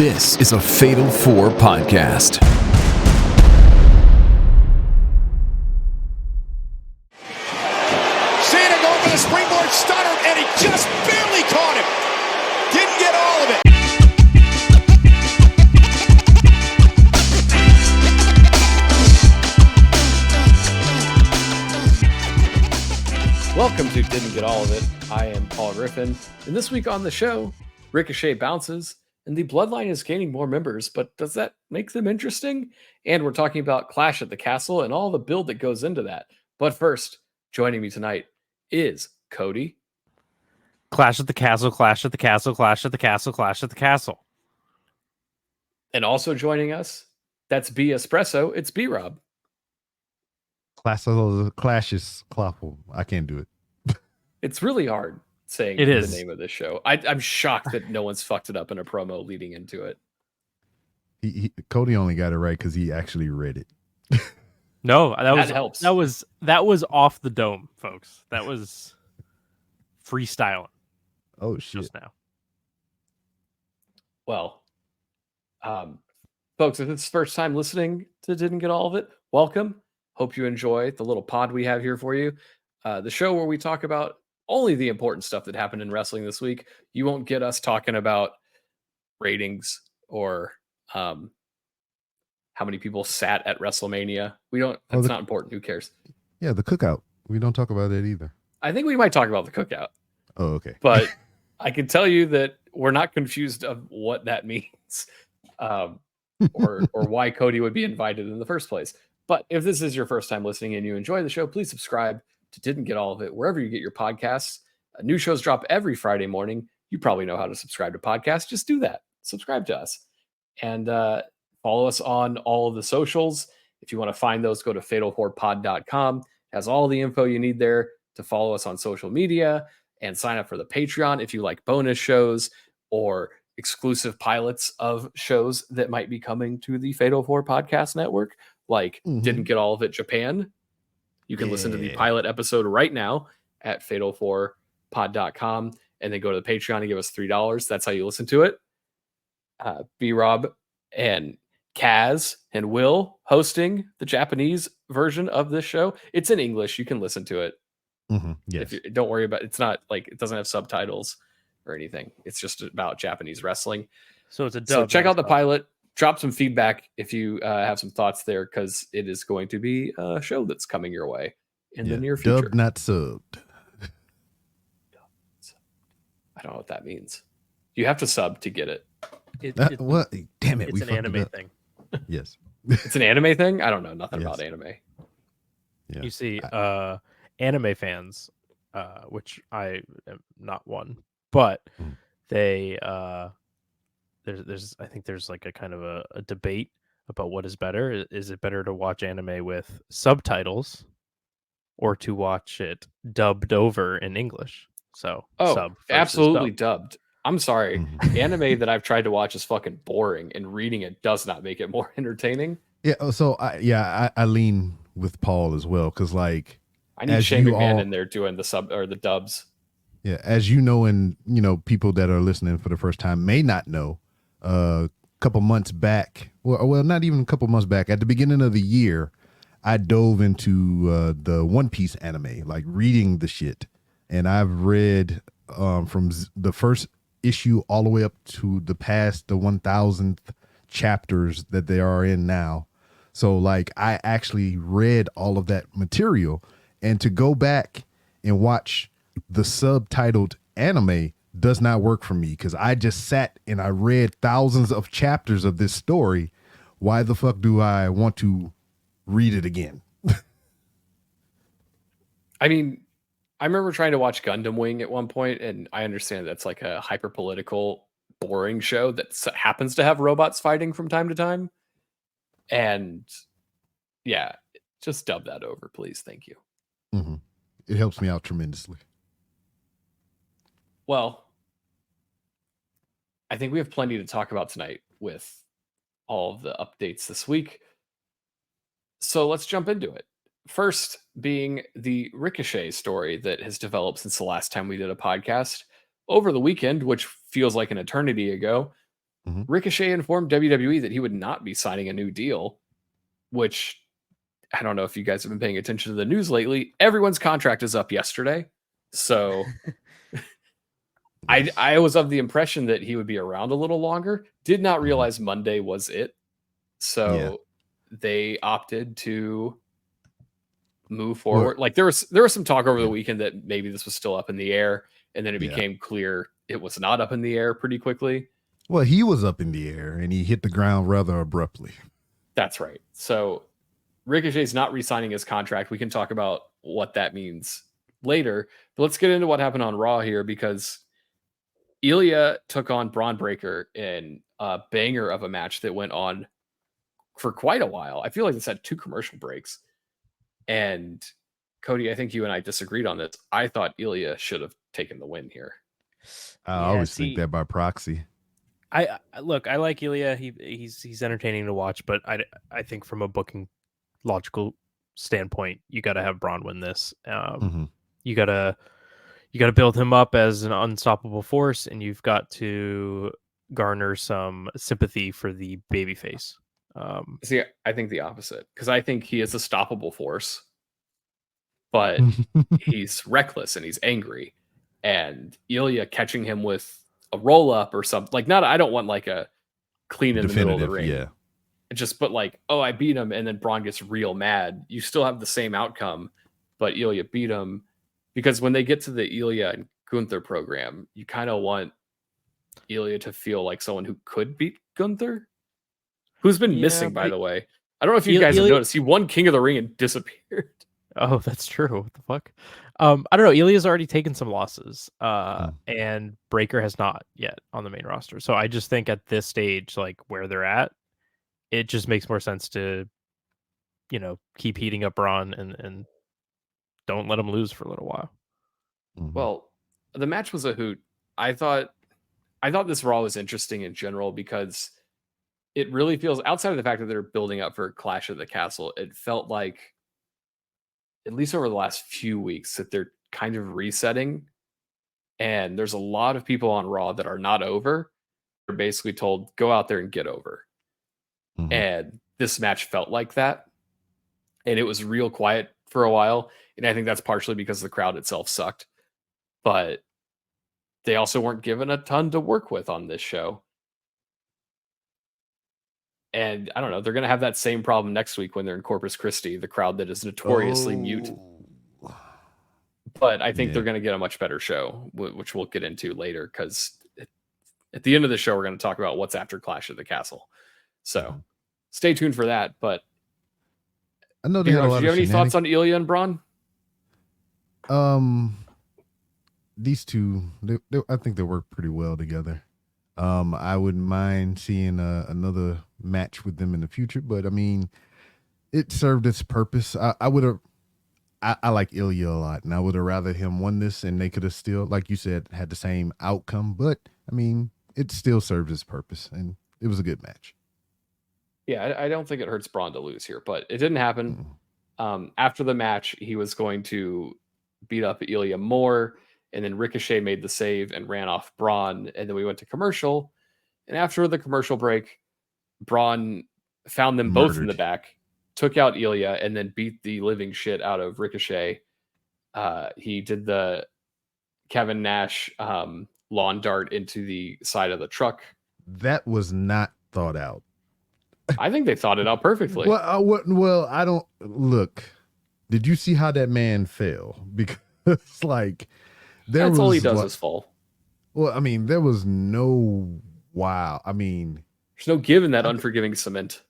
This is a Fatal 4 podcast. Cena going for the springboard stunner, and he just barely caught him. Didn't get all of it. Welcome to Didn't Get All of It. I am Paul Griffin, and this week on the show, Ricochet bounces, and the Bloodline is gaining more members, but does that make them interesting? And we're talking about Clash at the Castle and all the build that goes into that. But first, joining me tonight is Cody. Clash at the Castle, Clash at the Castle, Clash at the Castle, Clash at the Castle. And also joining us, that's B Espresso, it's B-Rob. Clashes, Claffle. I can't do it. It's really hard saying the name of this show. I'm shocked that no one's fucked it up in a promo leading into it. Cody only got it right because he actually read it. No, that helps. That was off the dome, folks. That was freestyling. Oh shit! Just now. Well, folks, if it's first time listening to Didn't Get All of It, welcome. Hope you enjoy the little pod we have here for you. The show where we talk about only the important stuff that happened in wrestling this week. You won't get us talking about ratings or how many people sat at WrestleMania. We don't. That's not important. Who cares? Yeah, the cookout. We don't talk about it either. I think we might talk about the cookout. Oh, okay. But I can tell you that we're not confused of what that means, or why Cody would be invited in the first place. But if this is your first time listening and you enjoy the show, please subscribe to Didn't Get All of It wherever you get your podcasts. New shows drop every Friday morning. You probably know how to subscribe to podcasts. Just do that. Subscribe to us. And follow us on all of the socials. If you want to find those, go to fatal4pod.com. It has all the info you need there to follow us on social media and sign up for the Patreon if you like bonus shows or exclusive pilots of shows that might be coming to the Fatal 4 podcast network, like Didn't Get All of It Japan. You can listen to the pilot episode right now at fatal4pod.com and then go to the Patreon and give us $3. That's how you listen to it. B-Rob and Kaz and Will hosting the Japanese version of this show. It's in English. You can listen to it. Yes. Don't worry about it. It's not like it doesn't have subtitles or anything. It's just about Japanese wrestling. So it's a dub. So check out the pilot. Drop some feedback if you have some thoughts there, because it is going to be a show that's coming your way in the near future. Dubbed, not subbed. I don't know what that means. You have to sub to get it. What? Damn it. It's an anime thing. Yes. It's an anime thing? I don't know nothing about anime. Yeah. You see, anime fans, which I am not one, but they there's I think there's like a kind of a debate about what is better. Is it better to watch anime with subtitles or to watch it dubbed over in English? So sub absolutely dub. dubbed. I'm sorry. Anime that I've tried to watch is fucking boring, and reading it does not make it more entertaining. Yeah. So I lean with Paul as well, because like I need Shane McMahon in there doing the sub or the dubs. Yeah, as you know, and people that are listening for the first time may not know. A couple months back, well, not even a couple months back, at the beginning of the year, I dove into the One Piece anime, like reading the shit, and I've read from the first issue all the way up to the 1000th chapters that they are in now. So like I actually read all of that material, and to go back and watch the subtitled anime does not work for me, because I just sat and I read thousands of chapters of this story. Why the fuck do I want to read it again? I mean, I remember trying to watch Gundam Wing at one point, and I understand that's like a hyper political, boring show that happens to have robots fighting from time to time. And yeah, just dub that over, please. Thank you. It helps me out tremendously. Well, I think we have plenty to talk about tonight with all of the updates this week. So let's jump into it. First being the Ricochet story that has developed since the last time we did a podcast. Over the weekend, which feels like an eternity ago, Ricochet informed WWE that he would not be signing a new deal, which I don't know if you guys have been paying attention to the news lately. Everyone's contract is up yesterday. So I was of the impression that he would be around a little longer. Did not realize Monday was it. So they opted to move forward. Like there was some talk over the weekend that maybe this was still up in the air, and then it became clear it was not up in the air pretty quickly. Well, he was up in the air and he hit the ground rather abruptly. That's right. So Ricochet's not re-signing his contract. We can talk about what that means later. But let's get into what happened on Raw here, because Ilya took on Braun Breaker in a banger of a match that went on for quite a while. I feel like this had 2 commercial breaks. And Cody, I think you and I disagreed on this. I thought Ilya should have taken the win here. I always think that by proxy. I like Ilya. He's entertaining to watch, but I think from a booking logical standpoint, you got to have Braun win this. You gotta build him up as an unstoppable force, and you've got to garner some sympathy for the babyface. See, I think the opposite, because I think he is a stoppable force, but he's reckless and he's angry, and Ilya catching him with a roll up or something, like, not, I don't want like a clean in the middle of the ring. Yeah. Just, but like, oh, I beat him, and then Braun gets real mad. You still have the same outcome, but Ilya beat him, because when they get to the Ilya and Gunther program, you kind of want Ilya to feel like someone who could beat Gunther, who's been missing, by the way. I don't know if you guys have noticed. He won King of the Ring and disappeared. Oh, that's true. What the fuck? I don't know. Ilya's already taken some losses, and Breaker has not yet on the main roster. So I just think at this stage, like where they're at, it just makes more sense to, keep heating up Braun and don't let him lose for a little while. Well, the match was a hoot. I thought this Raw was interesting in general, because it really feels, outside of the fact that they're building up for Clash at the Castle, it felt like, at least over the last few weeks, that they're kind of resetting. And there's a lot of people on Raw that are not over. They're basically told, go out there and get over. And this match felt like that. And it was real quiet for a while. And I think that's partially because the crowd itself sucked. But they also weren't given a ton to work with on this show. And I don't know, they're going to have that same problem next week when they're in Corpus Christi, the crowd that is notoriously mute. But I think they're going to get a much better show, which we'll get into later, because at the end of the show, we're going to talk about what's after Clash at the Castle. So stay tuned for that. But I know do you have any thoughts on Ilya and Braun? These two, I think they work pretty well together. I wouldn't mind seeing another match with them in the future, but I mean, it served its purpose. I like Ilya a lot, and I would have rather him won this, and they could have still, like you said, had the same outcome. But I mean, it still served its purpose, and it was a good match. Yeah, I don't think it hurts Braun to lose here, but it didn't happen. After the match, he was going to beat up Ilya more, and then Ricochet made the save and ran off Braun, and then we went to commercial. And after the commercial break, Braun found them both in the back, took out Ilya, and then beat the living shit out of Ricochet. He did the Kevin Nash lawn dart into the side of the truck. That was not thought out. I think they thought it out perfectly. Well, I don't look. Did you see how that man fell? Because like that's all he does is fall. Well, I mean, there was no wow. I mean, there's no give in that unforgiving cement.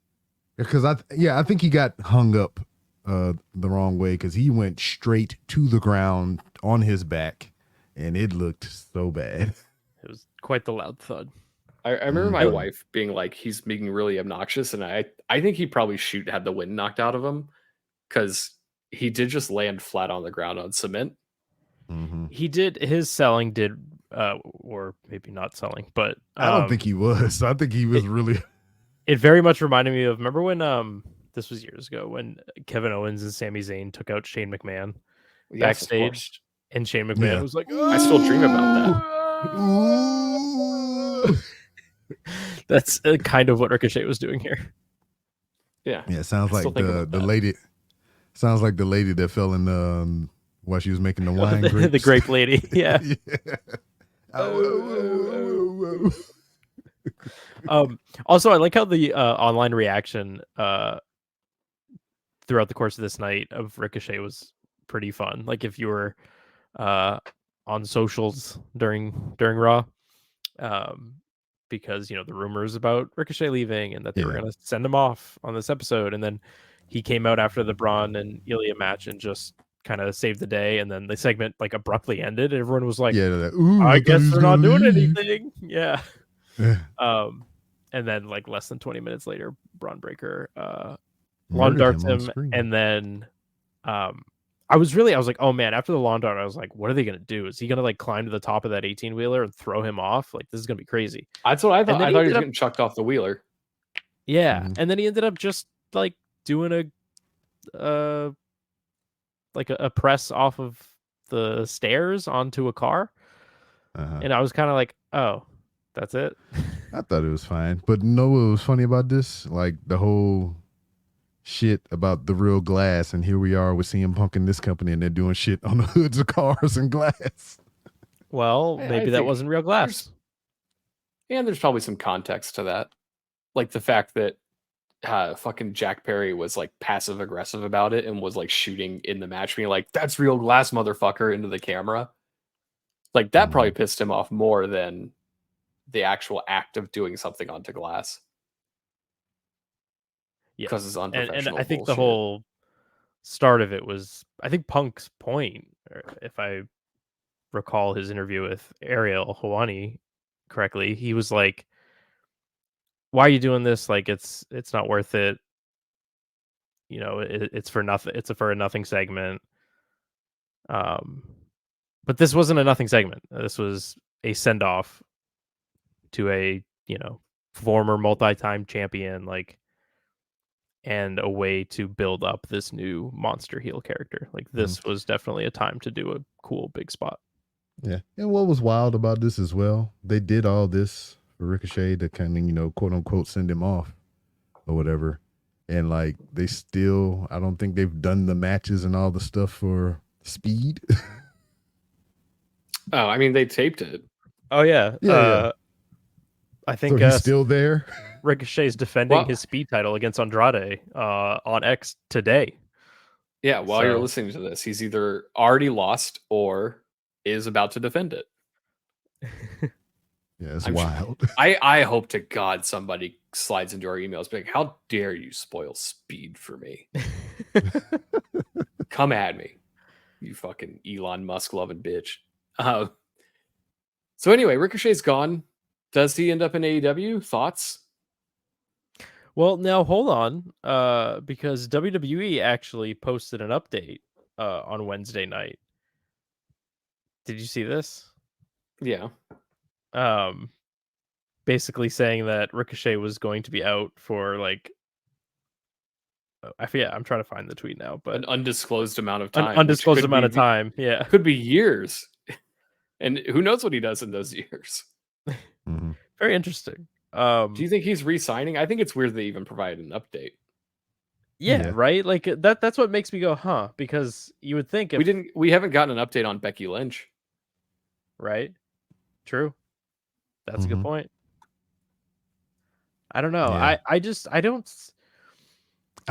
Because I think he got hung up the wrong way, because he went straight to the ground on his back, and it looked so bad. It was quite the loud thud. I remember my wife being like, he's being really obnoxious, and I think he probably had the wind knocked out of him, because he did just land flat on the ground on cement. He did, his selling did, or maybe not selling, but I don't think he was. I think he was really. It very much reminded me of, remember when this was years ago, when Kevin Owens and Sami Zayn took out Shane McMahon backstage, and Shane McMahon was like, I still dream about that. That's kind of what Ricochet was doing here. Yeah. Yeah, it sounds like the lady. Sounds like the lady that fell in while she was making the wine grapes. The grape lady. Yeah. Also, I like how the online reaction throughout the course of this night of Ricochet was pretty fun. Like if you were on socials during Raw, because the rumors about Ricochet leaving and that they were going to send him off on this episode, and then he came out after the Braun and Ilya match and just kind of saved the day, and then the segment like abruptly ended, and everyone was like, I guess they're not doing anything. Yeah. And then like less than 20 minutes later, Braun Breaker lawn darts him, and then I was like, oh man, after the lawn dart, I was like, what are they gonna do? Is he gonna like climb to the top of that 18-wheeler and throw him off? Like, this is gonna be crazy. That's what I thought. I thought he was getting chucked off the wheeler. Yeah, and then he ended up just like doing a press off of the stairs onto a car, and I was kind of like, oh, that's it. I thought it was fine, but know what was funny about this? Like the whole shit about the real glass, and here we are with CM Punk in this company, and they're doing shit on the hoods of cars and glass. Well, maybe that wasn't real glass. And there's probably some context to that, like the fact that fucking Jack Perry was like passive aggressive about it and was like shooting in the match, being like, "That's real glass, motherfucker," into the camera. Like that probably pissed him off more than the actual act of doing something onto glass. Because it's unprofessional. And I think the whole start of it was, I think Punk's point, if I recall his interview with Ariel Helwani correctly, he was like, why are you doing this? Like, it's not worth it. It's for nothing. It's for a nothing segment. But this wasn't a nothing segment. This was a send off to a, former multi-time champion, like, and a way to build up this new monster heel character. Like, this was definitely a time to do a cool big spot. Yeah. And what was wild about this as well, they did all this for Ricochet to kind of, quote unquote, send him off or whatever. And like, they still, I don't think they've done the matches and all the stuff for Speed. Oh, I mean, they taped it. Oh, yeah. Yeah. I think so he's still there. Ricochet's defending his Speed title against Andrade on X today. Yeah, while you're listening to this, he's either already lost or is about to defend it. Yeah, it's wild. I hope to God somebody slides into our emails being like, how dare you spoil Speed for me? Come at me, you fucking Elon Musk loving bitch. So anyway, Ricochet's gone. Does he end up in AEW? Thoughts? Well, now hold on, because WWE actually posted an update on Wednesday night. Did you see this? Yeah. Basically saying that Ricochet was going to be out for like, I forget. I'm trying to find the tweet now, but an undisclosed amount of time. An undisclosed amount of time. Yeah, could be years, and who knows what he does in those years. Very interesting. Do you think he's re-signing? I think it's weird they even provided an update. Yeah, right. Like that's what makes me go, huh? Because you would think we haven't gotten an update on Becky Lynch, right? True. That's a good point. I don't know. Yeah. I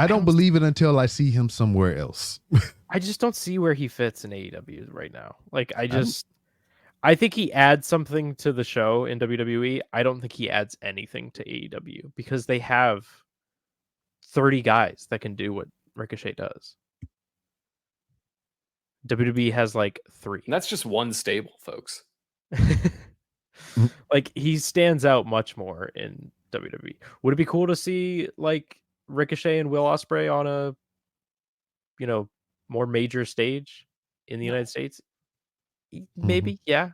don't believe it until I see him somewhere else. I just don't see where he fits in AEW right now. Like I think he adds something to the show in WWE. I don't think he adds anything to AEW because they have 30 guys that can do what Ricochet does. WWE has like 3. And that's just one stable, folks. Like, he stands out much more in WWE. Would it be cool to see like Ricochet and Will Ospreay on a, more major stage in the United States? Maybe, yeah.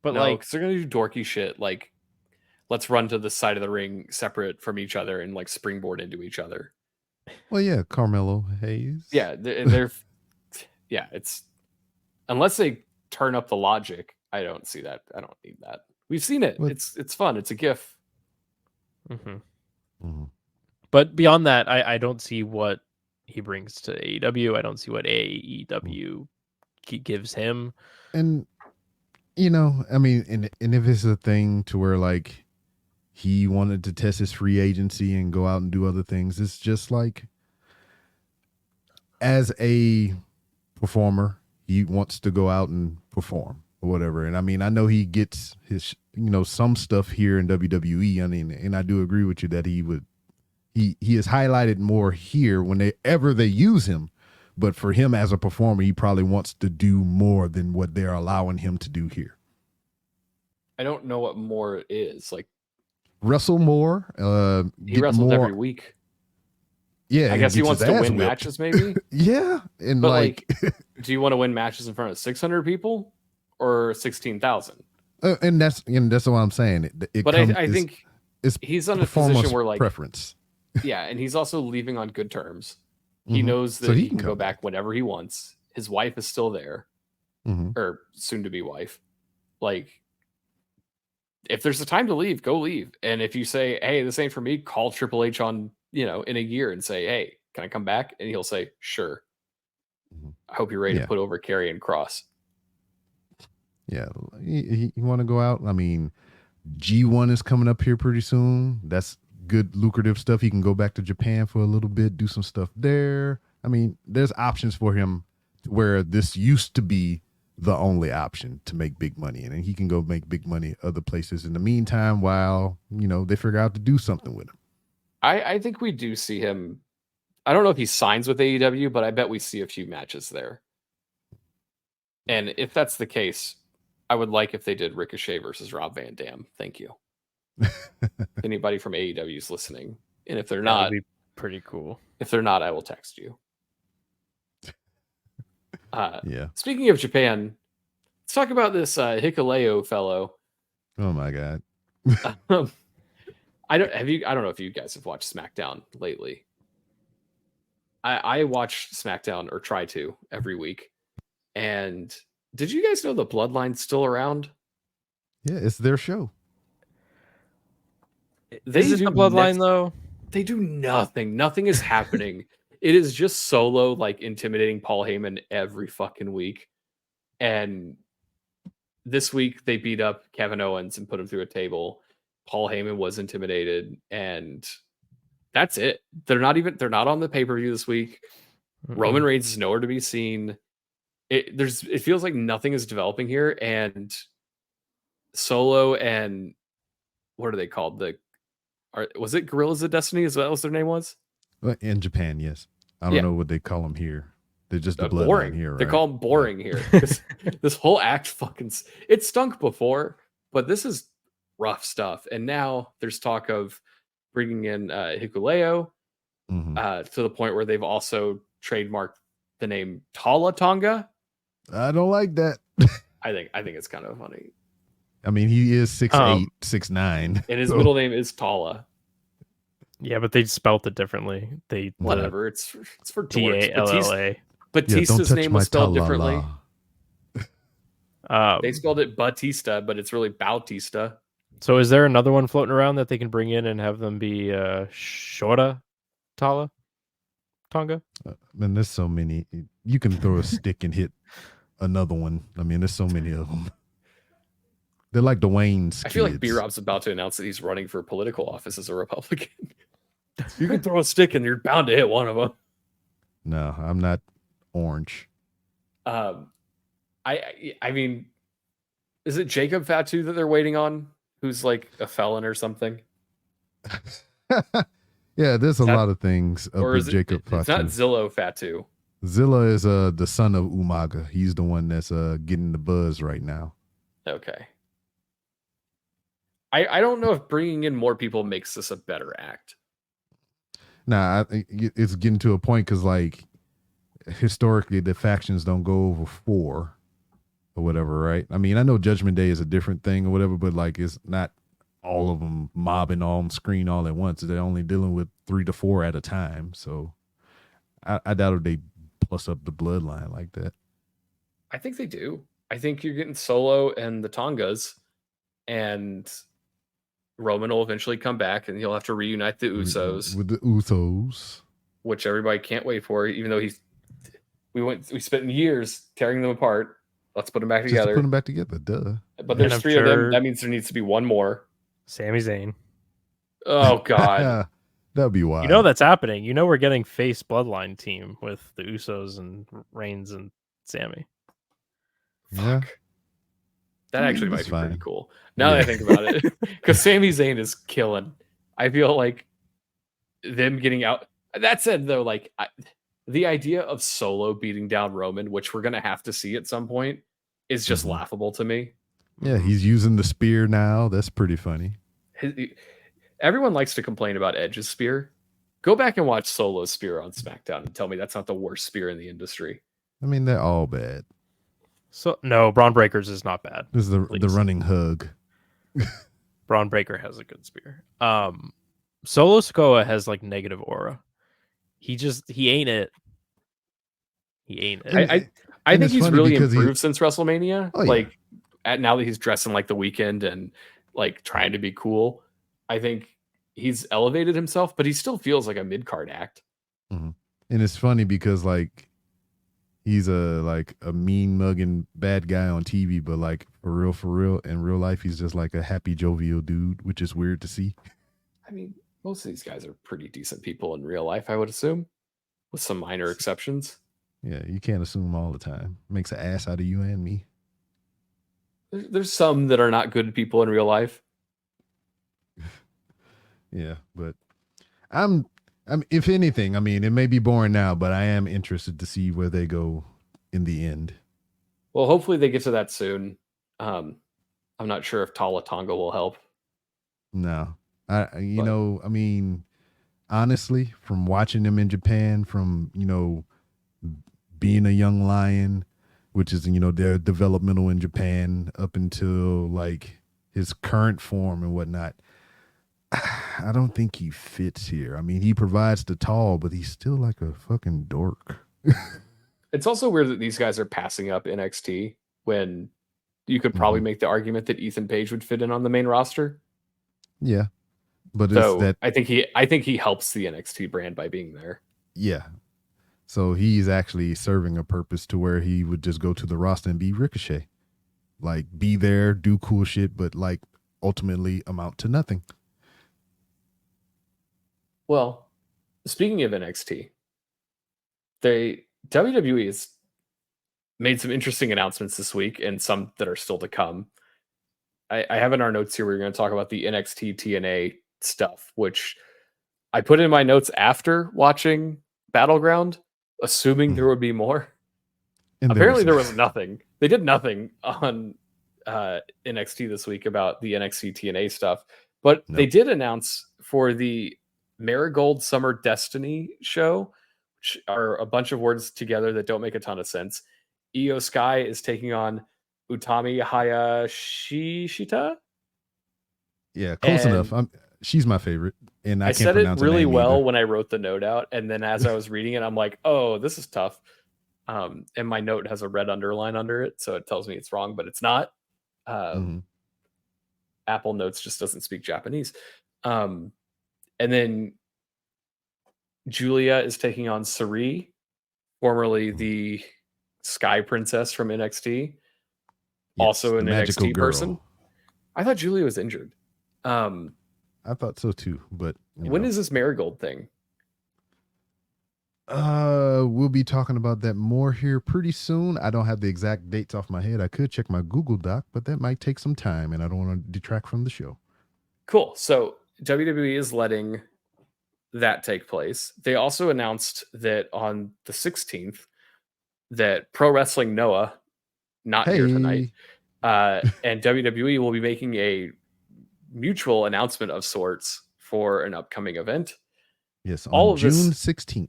But no, because they're gonna do dorky shit like, let's run to the side of the ring separate from each other and like springboard into each other. Well, yeah, Carmelo Hayes. Yeah, they're yeah, it's unless they turn up the logic, I don't see that. I don't need that. We've seen it. It's fun. It's a GIF. But beyond that, I don't see what he brings to AEW. I don't see what AEW gives him. And I mean, and if it's a thing to where like he wanted to test his free agency and go out and do other things, it's just like as a performer, he wants to go out and perform or whatever. And I mean, I know he gets his some stuff here in WWE. I mean, and I do agree with you that he is highlighted more here whenever they use him. But for him as a performer, he probably wants to do more than what they're allowing him to do here. I don't know what more is. Like wrestle more. He wrestles every week. Yeah, I guess he wants to win matches, maybe. Yeah, and but like, do you want to win matches in front of 600 people or 16,000? And that's what I'm saying. I think he's in a position where like preference. Yeah, and he's also leaving on good terms. He knows that he can go back whenever he wants. His wife is still there, or soon to be wife. Like, if there's a time to leave, go leave. And if you say, "Hey, this ain't for me," call Triple H on in a year and say, "Hey, can I come back?" And he'll say, "Sure." I hope you're ready to put over Karrion Kross. Yeah, you want to go out. I mean, G1 is coming up here pretty soon. That's good, lucrative stuff. He can go back to Japan for a little bit, do some stuff there. I mean, there's options for him where this used to be the only option to make big money, and he can go make big money other places in the meantime while they figure out to do something with him. I think we do see him. I don't know if he signs with AEW, but I bet we see a few matches there. And if that's the case, I would like if they did Ricochet versus Rob Van Dam. Thank you. Anybody from AEW is listening, and if they're not, that'd be pretty cool. If they're not, I will text you. Yeah. Speaking of Japan, let's talk about this Hikuleo fellow. Oh my god. I don't know if you guys have watched SmackDown lately. I watch SmackDown, or try to, every week. And did you guys know the Bloodline's still around? Yeah, it's their show. Is it the Bloodline though? They do nothing. Nothing is happening. It is just Solo like intimidating Paul Heyman every fucking week. And this week they beat up Kevin Owens and put him through a table. Paul Heyman was intimidated, and that's it. They're not on the pay-per-view this week. Roman Reigns is nowhere to be seen. It feels like nothing is developing here, and Solo and what are they called? Was it Gorillas of Destiny? Is that what their name was? In Japan, yes. I don't know what they call them here. They're just the Bloodline boring here, right? They call them boring here. This whole act it stunk before, but this is rough stuff. And now there's talk of bringing in Hikuleo to the point where they've also trademarked the name Tala Tonga. I don't like that. I think it's kind of funny. I mean, he is 6'8", 6'9", and his middle name is Tala. Yeah, but they spelt it differently. Whatever. It's for Talla. Batista's name was spelled differently. They spelled it Batista, but it's really Bautista. So is there another one floating around that they can bring in and have them be Shora Tala Tonga? Man, there's so many. You can throw a stick and hit another one. I mean, there's so many of them. They're like Dwayne's kids. I feel like B-Rob's about to announce that he's running for political office as a Republican. You can throw a stick and you're bound to hit one of them. No, I'm not orange. I mean, is it Jacob Fatu that they're waiting on? Who's like a felon or something? Yeah, there's a lot of things up with Jacob Fatu. It's not Zillow Fatu. Zilla is the son of Umaga. He's the one that's getting the buzz right now. Okay. I don't know if bringing in more people makes this a better act. Nah, I think it's getting to a point because, like, historically, the factions don't go over 4 or whatever, right? I mean, I know Judgment Day is a different thing or whatever, but, like, it's not all of them mobbing on screen all at once. They're only dealing with 3 to 4 at a time. So I doubt if they plus up the Bloodline like that. I think they do. I think you're getting Solo and the Tongas, and Roman will eventually come back, and he'll have to reunite the Usos with the Usos, which everybody can't wait for. Even though we spent years tearing them apart. Let's put them back together. Just put them back together, duh. But there's 3 of them. That means there needs to be one more. Sami Zayn. Oh God, that'd be wild. You know that's happening. You know we're getting face Bloodline team with the Usos and Reigns and Sami. Yeah. Fuck. That actually might be pretty cool. Now that I think about it, because Sami Zayn is killing. I feel like them getting out. That said, though, like the idea of Solo beating down Roman, which we're gonna have to see at some point, is just laughable to me. Yeah, he's using the spear now. That's pretty funny. Everyone likes to complain about Edge's spear. Go back and watch Solo's spear on SmackDown and tell me that's not the worst spear in the industry. I mean, they're all bad. So no, Braun Breaker's is not bad. This is the running hug. Braun Breaker has a good spear. Solo Sikoa has like negative aura. He ain't it. He ain't it. I think he's really improved since WrestleMania. Oh, yeah. Now that he's dressing like The Weeknd and like trying to be cool, I think he's elevated himself, but he still feels like a mid-card act. Mm-hmm. And it's funny because like he's a mean mugging bad guy on TV, but like for real, in real life, he's just like a happy, jovial dude, which is weird to see. I mean, most of these guys are pretty decent people in real life, I would assume, with some minor exceptions. Yeah, you can't assume all the time. Makes an ass out of you and me. There's some that are not good people in real life. Yeah, but I'm if anything, I mean, it may be boring now, but I am interested to see where they go in the end. Well, hopefully they get to that soon. I'm not sure if Tala Tonga will help. No. I mean, honestly, from watching him in Japan, from, being a young lion, which is, their developmental in Japan up until like his current form and whatnot, I don't think he fits here. I mean, he provides the tall, but he's still like a fucking dork. It's also weird that these guys are passing up NXT when you could probably make the argument that Ethan Page would fit in on the main roster. Yeah. But I think he helps the NXT brand by being there. Yeah. So he's actually serving a purpose to where he would just go to the roster and be Ricochet. Like be there, do cool shit, but like ultimately amount to nothing. Well, speaking of NXT, WWE has made some interesting announcements this week and some that are still to come. I have in our notes here, we're going to talk about the NXT TNA stuff, which I put in my notes after watching Battleground, assuming there would be more. And apparently there was nothing. They did nothing on NXT this week about the NXT TNA stuff, but they did announce for the Marigold Summer Destiny show, which are a bunch of words together that don't make a ton of sense. Io Sky is taking on Utami Hayashishita. Yeah, close enough. She's my favorite, and I can't said it really well either. when I wrote the note out, and then as I was reading it, I'm like, "Oh, this is tough." And my note has a red underline under it, so it tells me it's wrong, but it's not. Apple Notes just doesn't speak Japanese. And then Julia is taking on Sari, formerly the Sky Princess from NXT. Yes, also an NXT person. I thought Julia was injured. I thought so too, but when is this Marigold thing? We'll be talking about that more here pretty soon. I don't have the exact dates off my head. I could check my Google Doc, but that might take some time, and I don't want to detract from the show. Cool. So WWE is letting that take place. They also announced that on the 16th that Pro Wrestling Noah, not here tonight, and WWE will be making a mutual announcement of sorts for an upcoming event. Yes, on June 16th.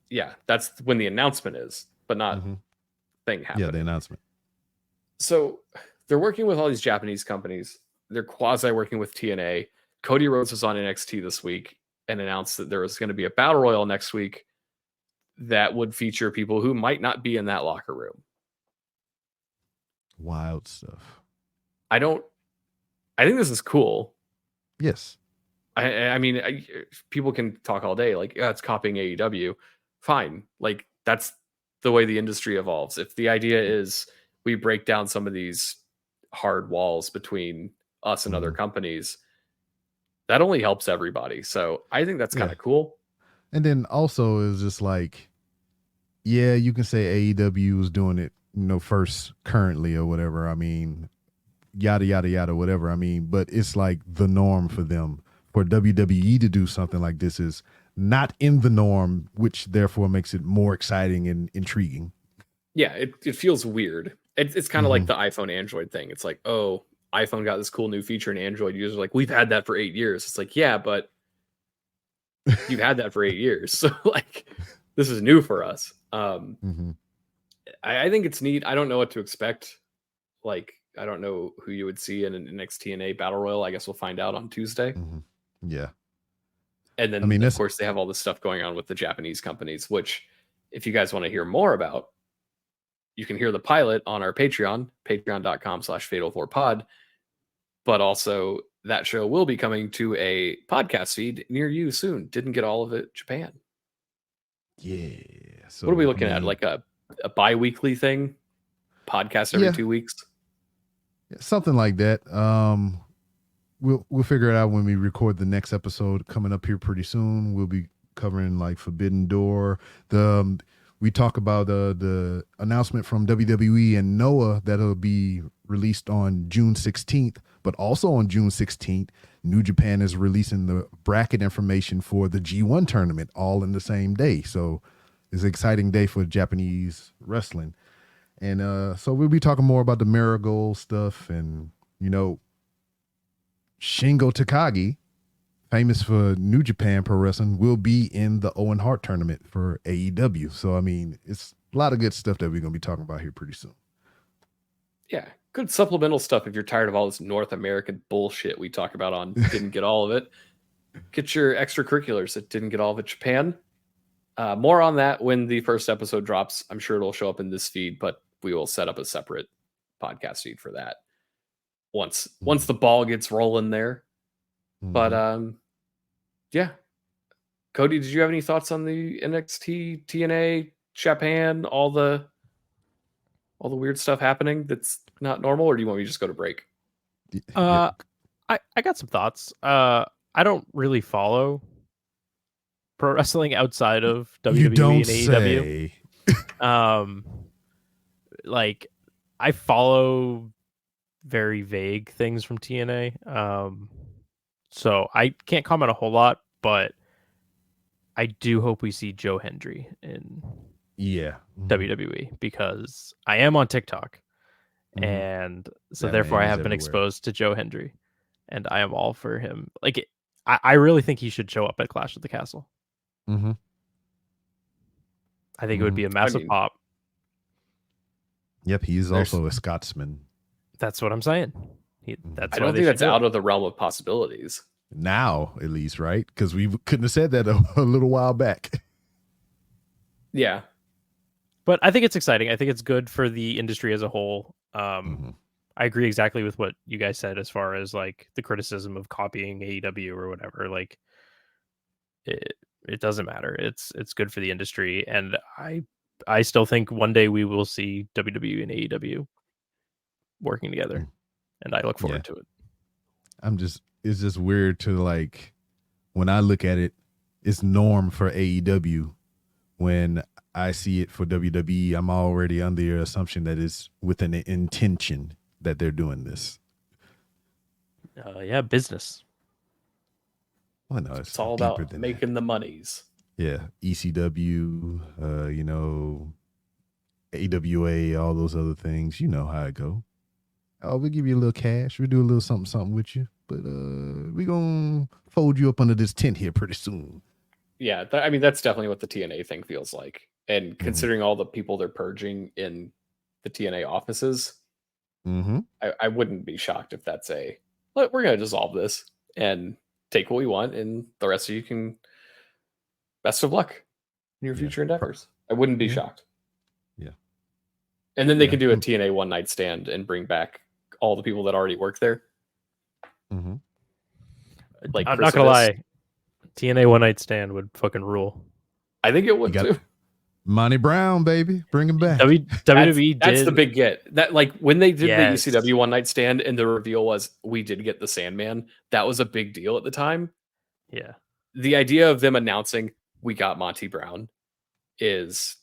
Yeah, that's when the announcement is, but not thing happening. Yeah, the announcement. So they're working with all these Japanese companies. They're quasi working with TNA. Cody Rhodes was on NXT this week and announced that there was going to be a battle royal next week that would feature people who might not be in that locker room. Wild stuff. I think this is cool. Yes. I mean, people can talk all day like, yeah, it's copying AEW. Fine. Like, that's the way the industry evolves. If the idea is we break down some of these hard walls between us and other companies, that only helps everybody. So I think that's kind of cool. And then also is just like, yeah, you can say AEW is doing it, first currently or whatever. I mean, yada, yada, yada, whatever. I mean, but it's like the norm for them. For WWE to do something like this is not in the norm, which therefore makes it more exciting and intriguing. Yeah, it feels weird. It's kind of like the iPhone Android thing. It's like, oh, iPhone got this cool new feature, and Android users are like, we've had that for 8 years. It's like, yeah, but you've had that for 8 years. So like, this is new for us. I think it's neat. I don't know what to expect. Like, I don't know who you would see in an next TNA Battle Royal. I guess we'll find out on Tuesday. Yeah. And then, of course, they have all this stuff going on with the Japanese companies, which if you guys want to hear more about, you can hear the pilot on our Patreon, patreon.com/fatal4pod. But also, that show will be coming to a podcast feed near you soon. Didn't get all of it, Japan. Yeah. So what are we looking at? Like a bi-weekly thing? Podcast every 2 weeks? Something like that. We'll figure it out when we record the next episode coming up here pretty soon. We'll be covering like Forbidden Door. We talk about the announcement from WWE and NOAH that'll be released on June 16th, but also on June 16th, New Japan is releasing the bracket information for the G1 tournament all in the same day. So it's an exciting day for Japanese wrestling. And so we'll be talking more about the Marigold stuff and, Shingo Takagi, famous for New Japan Pro Wrestling, will be in the Owen Hart tournament for AEW. So, I mean, it's a lot of good stuff that we're going to be talking about here pretty soon. Yeah, good supplemental stuff if you're tired of all this North American bullshit we talk about on Didn't Get All of It. Get your extracurriculars that Didn't Get All of It Japan. More on that when the first episode drops. I'm sure it'll show up in this feed, but we will set up a separate podcast feed for that once the ball gets rolling there. But yeah, Cody, did you have any thoughts on the NXT, TNA, Japan, all the weird stuff happening that's not normal, or do you want me to just go to break? I got some thoughts. I don't really follow pro wrestling outside of WWE and AEW. Like I follow very vague things from TNA. So I can't comment a whole lot, but I do hope we see Joe Hendry in WWE because I am on TikTok. And so therefore I have been exposed to Joe Hendry and I am all for him. Like I really think he should show up at Clash at the Castle. I think it would be a massive pop. Yep, he's also a Scotsman. That's what I'm saying. I don't think that's out of the realm of possibilities. Now, at least, right? Because we couldn't have said that a little while back. Yeah. But I think it's exciting. I think it's good for the industry as a whole. I agree exactly with what you guys said as far as like the criticism of copying AEW or whatever. Like it doesn't matter. It's good for the industry. And I still think one day we will see WWE and AEW working together. And I look forward to it. It's just weird to like, when I look at it, it's norm for AEW. When I see it for WWE, I'm already under the assumption that it's with an intention that they're doing this. Yeah, business. Well, no, it's all about making the monies. Yeah, ECW, AWA, all those other things. You know how it go. Oh, we'll give you a little cash. We'll do a little something with you. But we're going to fold you up under this tent here pretty soon. Yeah, I mean, that's definitely what the TNA thing feels like. And considering all the people they're purging in the TNA offices, I wouldn't be shocked if that's we're going to dissolve this and take what we want, and the rest of you can best of luck in your future endeavors. I wouldn't be shocked. Yeah. And then they can do a TNA one night stand and bring back all the people that already work there. Like I'm not gonna lie, TNA One Night Stand would fucking rule. I think it would too. Monty Brown, baby, bring him back. WWE that's did the big get. That like when they did Yes. the ECW One Night Stand and the reveal was we did get the Sandman. That was a big deal at the time. Yeah. The idea of them announcing we got Monty Brown is,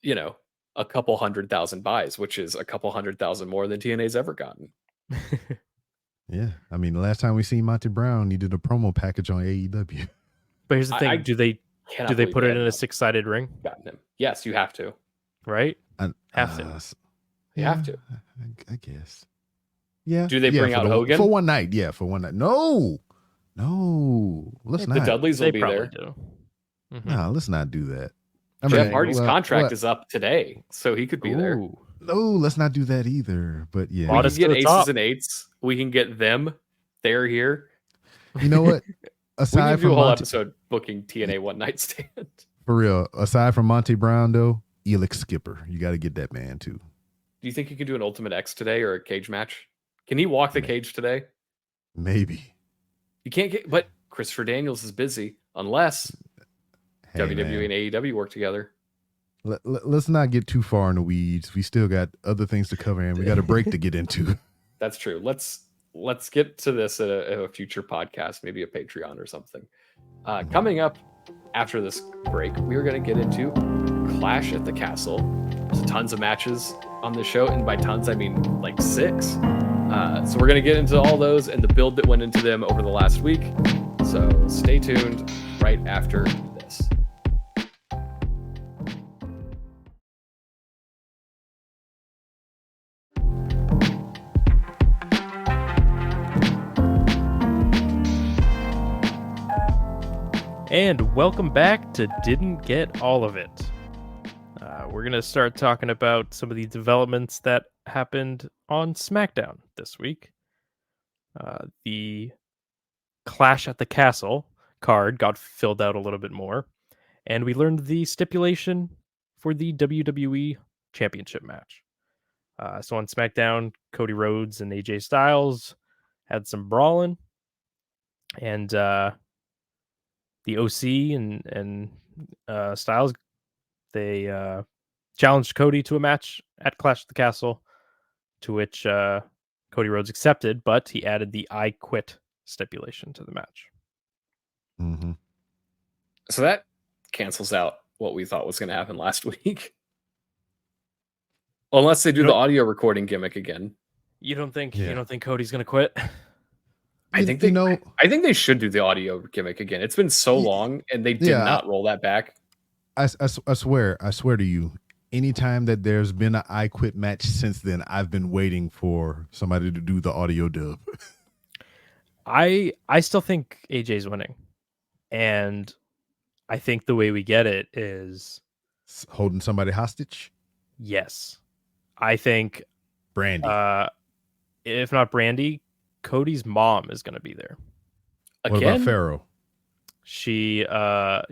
you know, a couple 100,000 buys, which is a couple 100,000 more than TNA's ever gotten. Yeah, I mean, the last time we seen Monty Brown, he did a promo package on AEW. But here's the thing: do they put it in a 6-sided ring? Gotten him? Yes, you have to. Right? Have to. You have to. I guess. Yeah. Do they bring out Hogan for one night? Yeah, for one night. No, let's not. The Dudleys will be there. No, let's not do that. Jeff Hardy's contract is up today, so he could be there. No, let's not do that either. But yeah, we can get aces and eights. We can get them. They're here. You know what? Aside we can do a whole episode booking TNA One Night Stand. For real. Aside from Monty Brown, though, Elix Skipper, you got to get that man too. Do you think you can do an Ultimate X today or a cage match? Can he walk the cage today? Maybe. You can't get, but Christopher Daniels is busy unless WWE and AEW work together. Let's not get too far in the weeds. We still got other things to cover, and we got a break to get into. That's true. Let's get to this at a future podcast, maybe a Patreon or something. Coming up after this break, we are going to get into Clash at the Castle. There's tons of matches on the show, and by tons I mean like 6. So we're going to get into all those and the build that went into them over the last week. So stay tuned right after this. And welcome back to Didn't Get All of It. We're going to start talking about some of the developments that happened on SmackDown this week. The Clash at the Castle card got filled out a little bit more, and we learned the stipulation for the WWE Championship match. So on SmackDown, Cody Rhodes and AJ Styles had some brawling, and the OC and Styles, they challenged Cody to a match at Clash at the Castle, to which Cody Rhodes accepted, but he added the I quit stipulation to the match. Mm-hmm. So that cancels out what we thought was going to happen last week. Unless they do the audio recording gimmick again. You don't think Cody's going to quit? I think they should do the audio gimmick again. It's been so long, and they did not roll that back. I swear to you, anytime that there's been an I Quit match since then, I've been waiting for somebody to do the audio dub. I still think AJ's winning, and I think the way we get it is holding somebody hostage. Yes, I think Brandy. If not Brandy, Cody's mom is going to be there. Again? What about Pharaoh? She,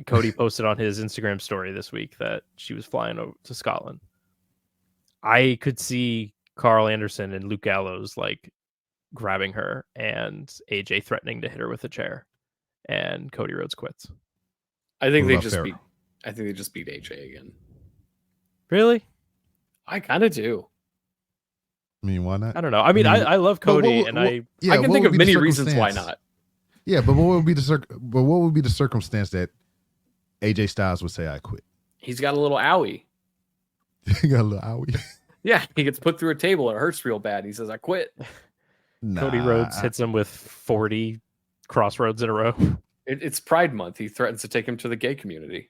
Cody posted on his Instagram story this week that she was flying over to Scotland. I could see Carl Anderson and Luke Gallows like grabbing her and AJ threatening to hit her with a chair, and Cody Rhodes quits. I think they just beat AJ again. Really? I kind of do. I mean, why not? I don't know. I mean, I love Cody, I can think of many reasons why not. Yeah, but what would be the circumstance that AJ Styles would say I quit? He's got a little owie. He got a little owie. Yeah, he gets put through a table and it hurts real bad. He says, I quit. Cody Rhodes hits him with 40 crossroads in a row. It's Pride Month. He threatens to take him to the gay community.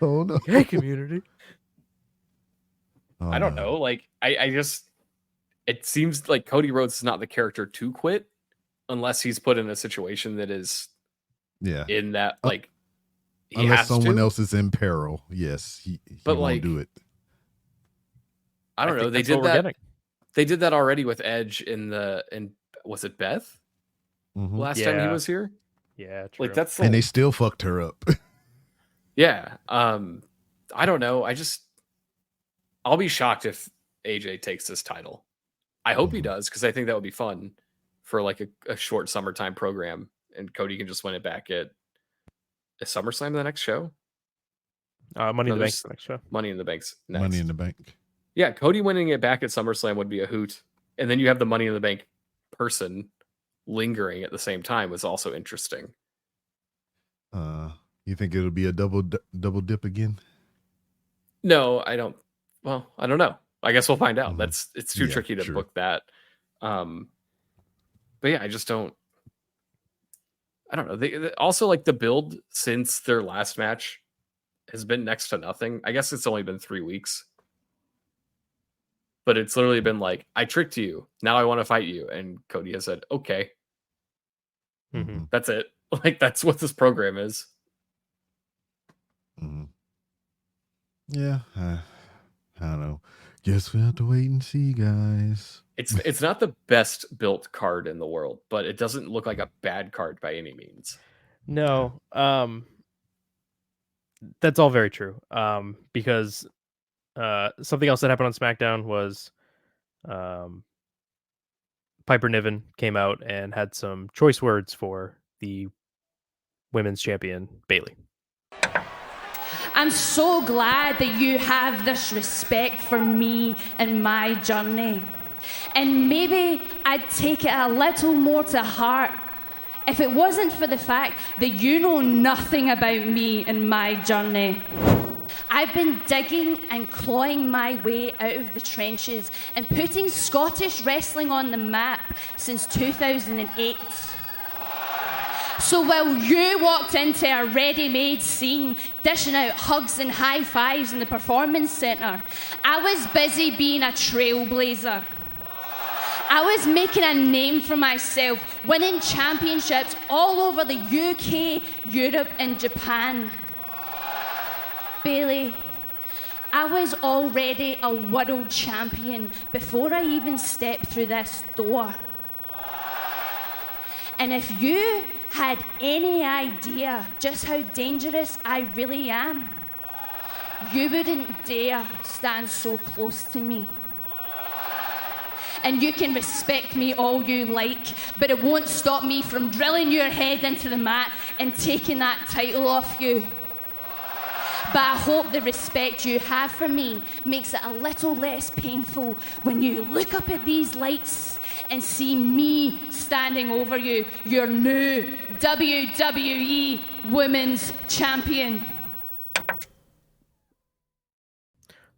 Oh, no. Gay community. I don't know. Like, I just, it seems like Cody Rhodes is not the character to quit unless he's put in a situation that is in that, like, he unless has someone else is in peril. Yes, he won't like, do it. I don't know. They did that. They did that already with Edge in was it Beth? Mm-hmm. Last time he was here? Yeah, true. Like and they still fucked her up. Yeah. I don't know. I'll be shocked if AJ takes this title. I hope he does, because I think that would be fun for like a short summertime program, and Cody can just win it back at SummerSlam, the next show. Money in the Bank's the next show. Money in the Bank's next. Money in the Bank. Yeah, Cody winning it back at SummerSlam would be a hoot, and then you have the Money in the Bank person lingering at the same time was also interesting. You think it'll be a double dip again? No, I don't. Well, I don't know. I guess we'll find out. It's too tricky to book that. But yeah, I just don't. I don't know. They also, like, the build since their last match has been next to nothing. I guess it's only been 3 weeks, but it's literally been like, I tricked you. Now I want to fight you, and Cody has said, okay. Mm-hmm. That's it. Like, that's what this program is. Mm-hmm. Yeah, I don't know. Guess we have to wait and see, guys. It's not the best built card in the world, but it doesn't look like a bad card by any means. No, that's all very true. Because something else that happened on SmackDown was Piper Niven came out and had some choice words for the women's champion, Bayley. I'm so glad that you have this respect for me and my journey. And maybe I'd take it a little more to heart if it wasn't for the fact that you know nothing about me and my journey. I've been digging and clawing my way out of the trenches and putting Scottish wrestling on the map since 2008. So while you walked into a ready-made scene, dishing out hugs and high fives in the performance centre, I was busy being a trailblazer. I was making a name for myself, winning championships all over the UK, Europe, and Japan. Bayley, I was already a world champion before I even stepped through this door. And if you had any idea just how dangerous I really am, you wouldn't dare stand so close to me. And you can respect me all you like, but it won't stop me from drilling your head into the mat and taking that title off you. But I hope the respect you have for me makes it a little less painful when you look up at these lights and see me standing over you, your new WWE Women's Champion.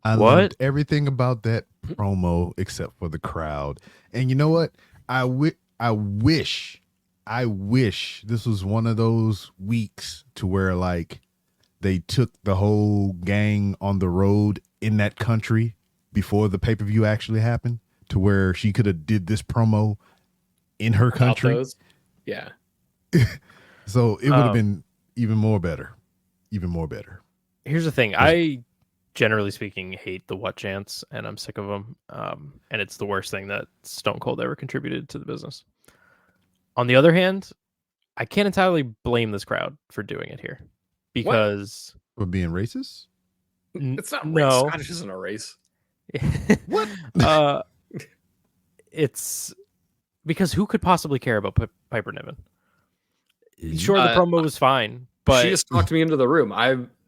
I loved everything about that promo except for the crowd. And you know what? I wish this was one of those weeks to where, like, they took the whole gang on the road in that country before the pay-per-view actually happened, to where she could have did this promo in her country. Yeah. So it would have been even more better. Here's the thing. I, generally speaking, hate the what chants, and I'm sick of them. And it's the worst thing that Stone Cold ever contributed to the business. On the other hand, I can't entirely blame this crowd for doing it here. Because we're being racist? It's not no. race. Scottish isn't a race. What? It's because who could possibly care about Piper Niven? Sure, the promo was fine, but she just talked me into the room.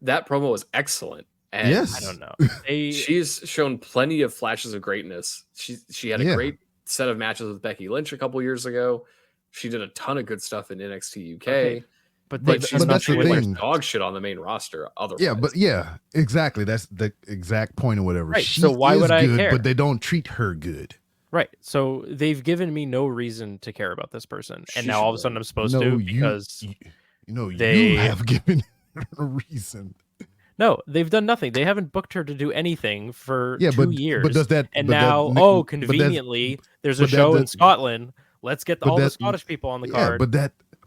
That promo was excellent. And yes, I don't know. She's shown plenty of flashes of greatness. She had a great set of matches with Becky Lynch a couple years ago. She did a ton of good stuff in NXT UK. Okay. But she's not doing like dog shit on the main roster. Otherwise, Exactly. That's the exact point or whatever. Right. So why would I care? But they don't treat her good. Right. So they've given me no reason to care about this person, and now all of a sudden I'm supposed to because you have given her a reason. No, they've done nothing. They haven't booked her to do anything for 2 years. But does that? And now, conveniently, there's a show in Scotland. Let's get all the Scottish people on the card.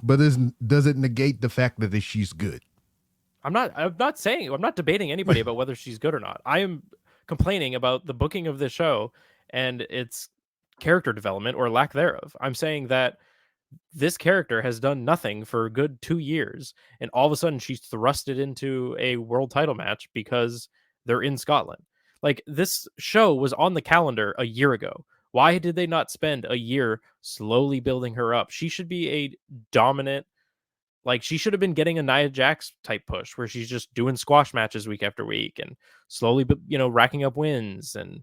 But does it negate the fact that she's good? I'm not debating anybody about whether she's good or not. I am complaining about the booking of this show and its character development or lack thereof. I'm saying that this character has done nothing for a good 2 years, and all of a sudden she's thrusted into a world title match because they're in Scotland. Like, this show was on the calendar a year ago. Why did they not spend a year slowly building her up? She should be a dominant, like she should have been getting a Nia Jax type push where she's just doing squash matches week after week and slowly, racking up wins, and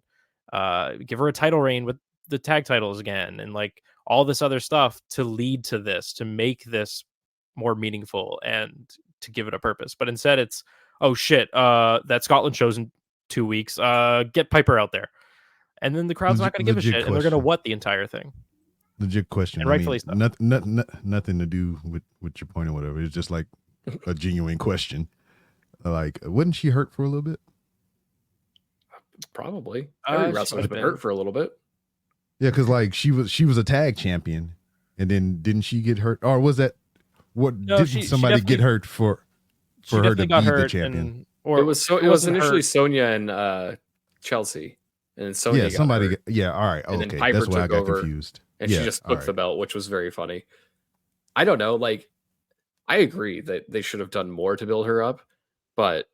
give her a title reign with the tag titles again, and like all this other stuff to lead to this, to make this more meaningful and to give it a purpose. But instead it's, oh shit, that Scotland show's in 2 weeks. Get Piper out there. And then the crowd's not going to give a shit, and they're going to what the entire thing. Legit question. And rightfully so. Nothing to do with your point or whatever. It's just like a genuine question. Like, wasn't she hurt for a little bit? Probably. Every wrestler's been hurt for a little bit. Yeah, because like she was a tag champion, and then didn't she get hurt? Or was that what? No, didn't somebody get hurt for her to be the champion? It was initially Sonya and Chelsea, and then Sonya. Yeah, somebody. All right. And okay, then Piper that's why I got over, confused. And she just took the belt, which was very funny. I don't know. Like, I agree that they should have done more to build her up, but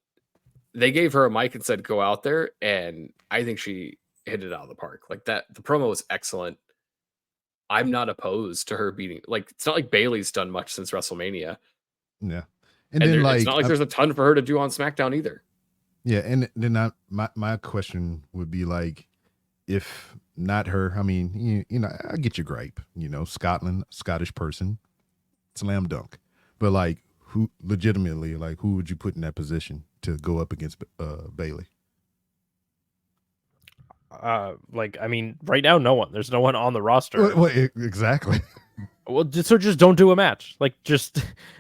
they gave her a mic and said, "Go out there," and I think she hit it out of the park. Like that, the promo was excellent. I'm not opposed to her beating. Like, it's not like Bayley's done much since WrestleMania. Yeah, and then it's not like there's a ton for her to do on SmackDown either. Yeah, and then my question would be like, if not her, I mean, you know, I get your gripe. You know, Scottish person, slam dunk. But like, who legitimately, like, who would you put in that position to go up against Bayley? Like, I mean, right now, no one. There's no one on the roster. Well, exactly. Well, so just don't do a match. Like, there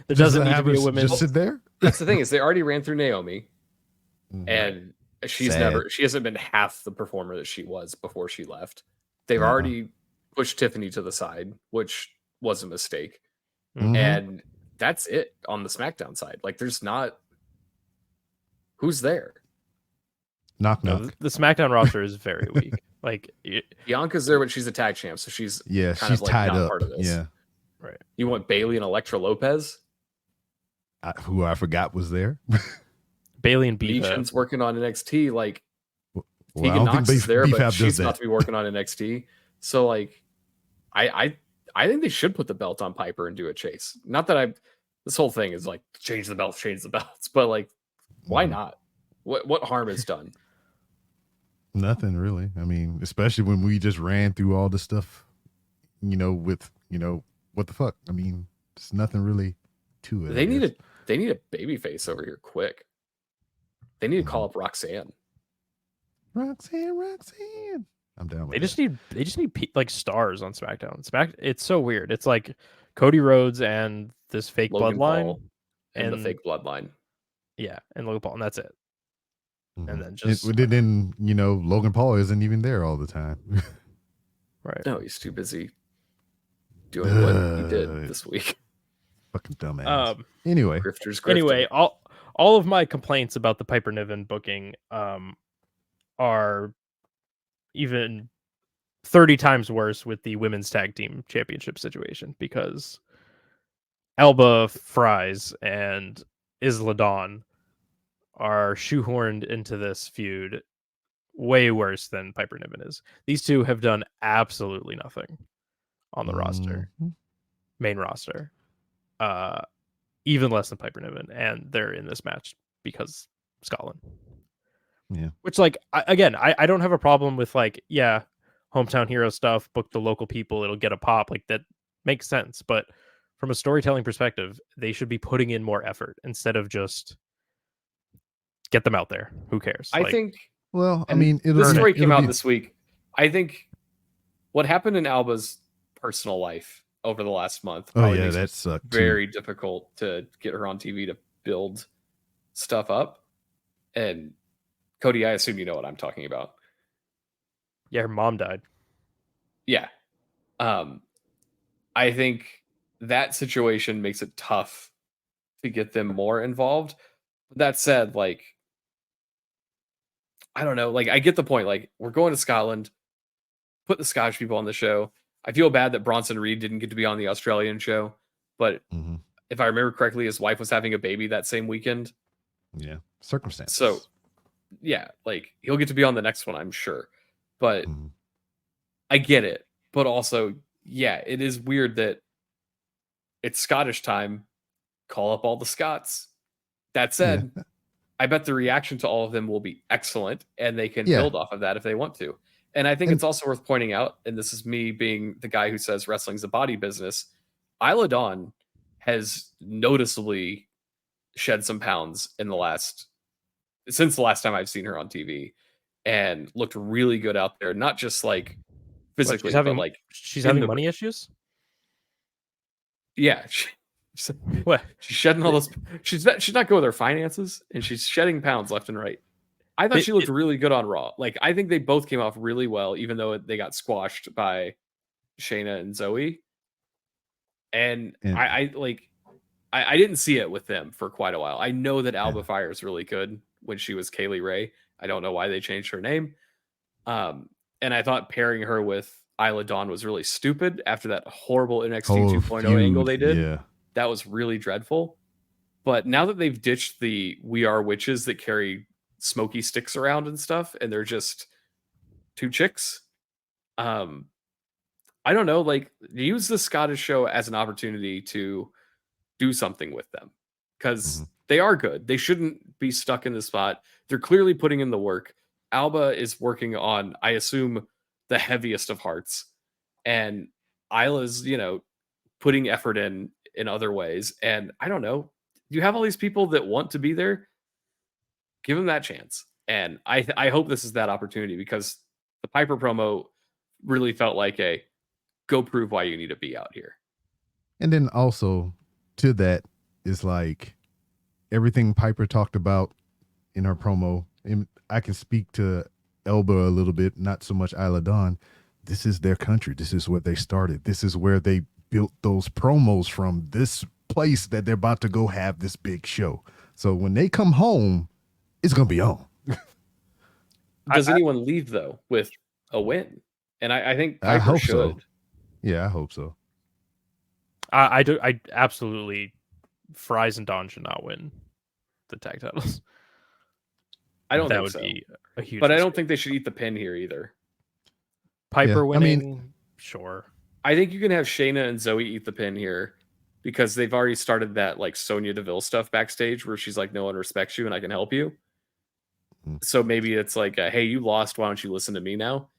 doesn't need to be a women's. Just sit there. That's the thing, is they already ran through Naomi, and she hasn't been half the performer that she was before she left. They've already pushed Tiffany to the side, which was a mistake, and that's it on the SmackDown side. Like, there's not. Who's there? Knock. No, the SmackDown roster is very weak. Like, Bianca's there, but she's a tag champ, so she's kind of like tied not up. part of this. Yeah, right. You want Bayley and Elektra Lopez, who I forgot was there. Bayley and Beef Beecham's working on NXT. Like, Tegan Knox is there, but she's not to be working on NXT. So, like, I think they should put the belt on Piper and do a chase. Not that this whole thing is like change the belts, but like, why not? What harm is done? Nothing really. I mean, especially when we just ran through all the stuff, you know, with, you know, what the fuck? I mean, there's nothing really to it. They need a baby face over here quick. They need to call up Roxanne. Roxanne. I'm down with They just need like stars on SmackDown. It's so weird. It's like Cody Rhodes and this fake Logan Bloodline Paul and the fake Bloodline. Yeah, and Logan Paul, and that's it. And then then you know, Logan Paul isn't even there all the time. Right. No, he's too busy doing what he did this week. Fucking dumbass. Anyway. Grifters. Anyway, all of my complaints about the Piper Niven booking are even 30 times worse with the women's tag team championship situation, because Alba Fries and Isla Dawn are shoehorned into this feud way worse than Piper Niven is. These two have done absolutely nothing on the roster, main roster, even less than Piper Niven, and they're in this match because Scotland. Yeah, which, like, I don't have a problem with, like, yeah, hometown hero stuff, book the local people, it'll get a pop, like, that makes sense. But from a storytelling perspective, they should be putting in more effort instead of just get them out there. Who cares? I think. Well, I mean, this story came out this week. I think what happened in Alba's personal life over the last month. Oh yeah, that sucked. Very difficult to get her on TV to build stuff up. And Cody, I assume you know what I'm talking about. Yeah, her mom died. Yeah. I think that situation makes it tough to get them more involved. That said, like, I don't know. Like, I get the point. Like, we're going to Scotland. Put the Scottish people on the show. I feel bad that Bronson Reed didn't get to be on the Australian show. But if I remember correctly, his wife was having a baby that same weekend. Yeah. Circumstances. So, yeah, like, he'll get to be on the next one, I'm sure. But I get it, but also, yeah, it is weird that it's Scottish time. Call up all the Scots. That said, I bet the reaction to all of them will be excellent, and they can build off of that if they want to. And I think it's also worth pointing out, and this is me being the guy who says wrestling's a body business, Isla Dawn has noticeably shed some pounds since the last time I've seen her on TV, and looked really good out there. Not just like physically, but like she's having money issues. Yeah, What? She's shedding all those. She's not good with her finances, and she's shedding pounds left and right. I thought she looked really good on Raw. Like, I think they both came off really well, even though they got squashed by Shayna and Zoe. And I didn't see it with them for quite a while. I know that Alba Fire is really good when she was Kaylee Ray. I don't know why they changed her name. And I thought pairing her with Isla Dawn was really stupid after that horrible NXT 2.0 angle they did. Yeah. That was really dreadful. But now that they've ditched the We Are Witches that carry smoky sticks around and stuff, and they're just two chicks, I don't know, like, use the Scottish show as an opportunity to do something with them, because they are good. They shouldn't be stuck in the spot. They're clearly putting in the work. Alba is working on, I assume, the heaviest of hearts, and Isla's, putting effort in other ways. And I don't know, you have all these people that want to be there. Give them that chance. And I hope this is that opportunity, because the Piper promo really felt like a go prove why you need to be out here. And then also to that is like everything Piper talked about in her promo. And I can speak to Elba a little bit, not so much Isla Dawn. This is their country. This is where they started. This is where they built those promos from, this place that they're about to go have this big show. So when they come home, it's going to be on. Does anyone leave, though, with a win? And I think Piper I hope should. so. Yeah, I hope so. I absolutely, Fries and Dawn should not win the tag titles. I don't think would so. Be a huge but mistake. I don't think they should eat the pin here either. Piper winning, sure. I think you can have Shayna and Zoe eat the pin here, because they've already started that like Sonya Deville stuff backstage where she's like, no one respects you and I can help you. So maybe it's like, hey, you lost. Why don't you listen to me now?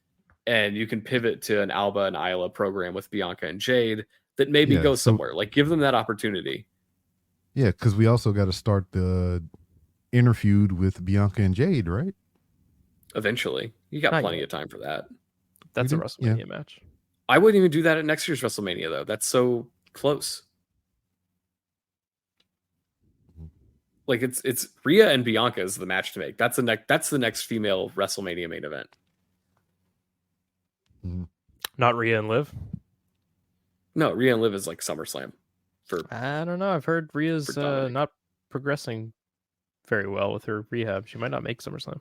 And you can pivot to an Alba and Isla program with Bianca and Jade that maybe goes somewhere. Like, give them that opportunity. Yeah, because we also got to start the interfeud with Bianca and Jade, right? Eventually. You got plenty of time for that. That's a WrestleMania match. I wouldn't even do that at next year's WrestleMania, though. That's so close. Like, it's Rhea and Bianca is the match to make. That's the next female WrestleMania main event. Not Rhea and Liv? No, Rhea and Liv is like SummerSlam. I don't know. I've heard Rhea's not progressing very well with her rehab. She might not make SummerSlam.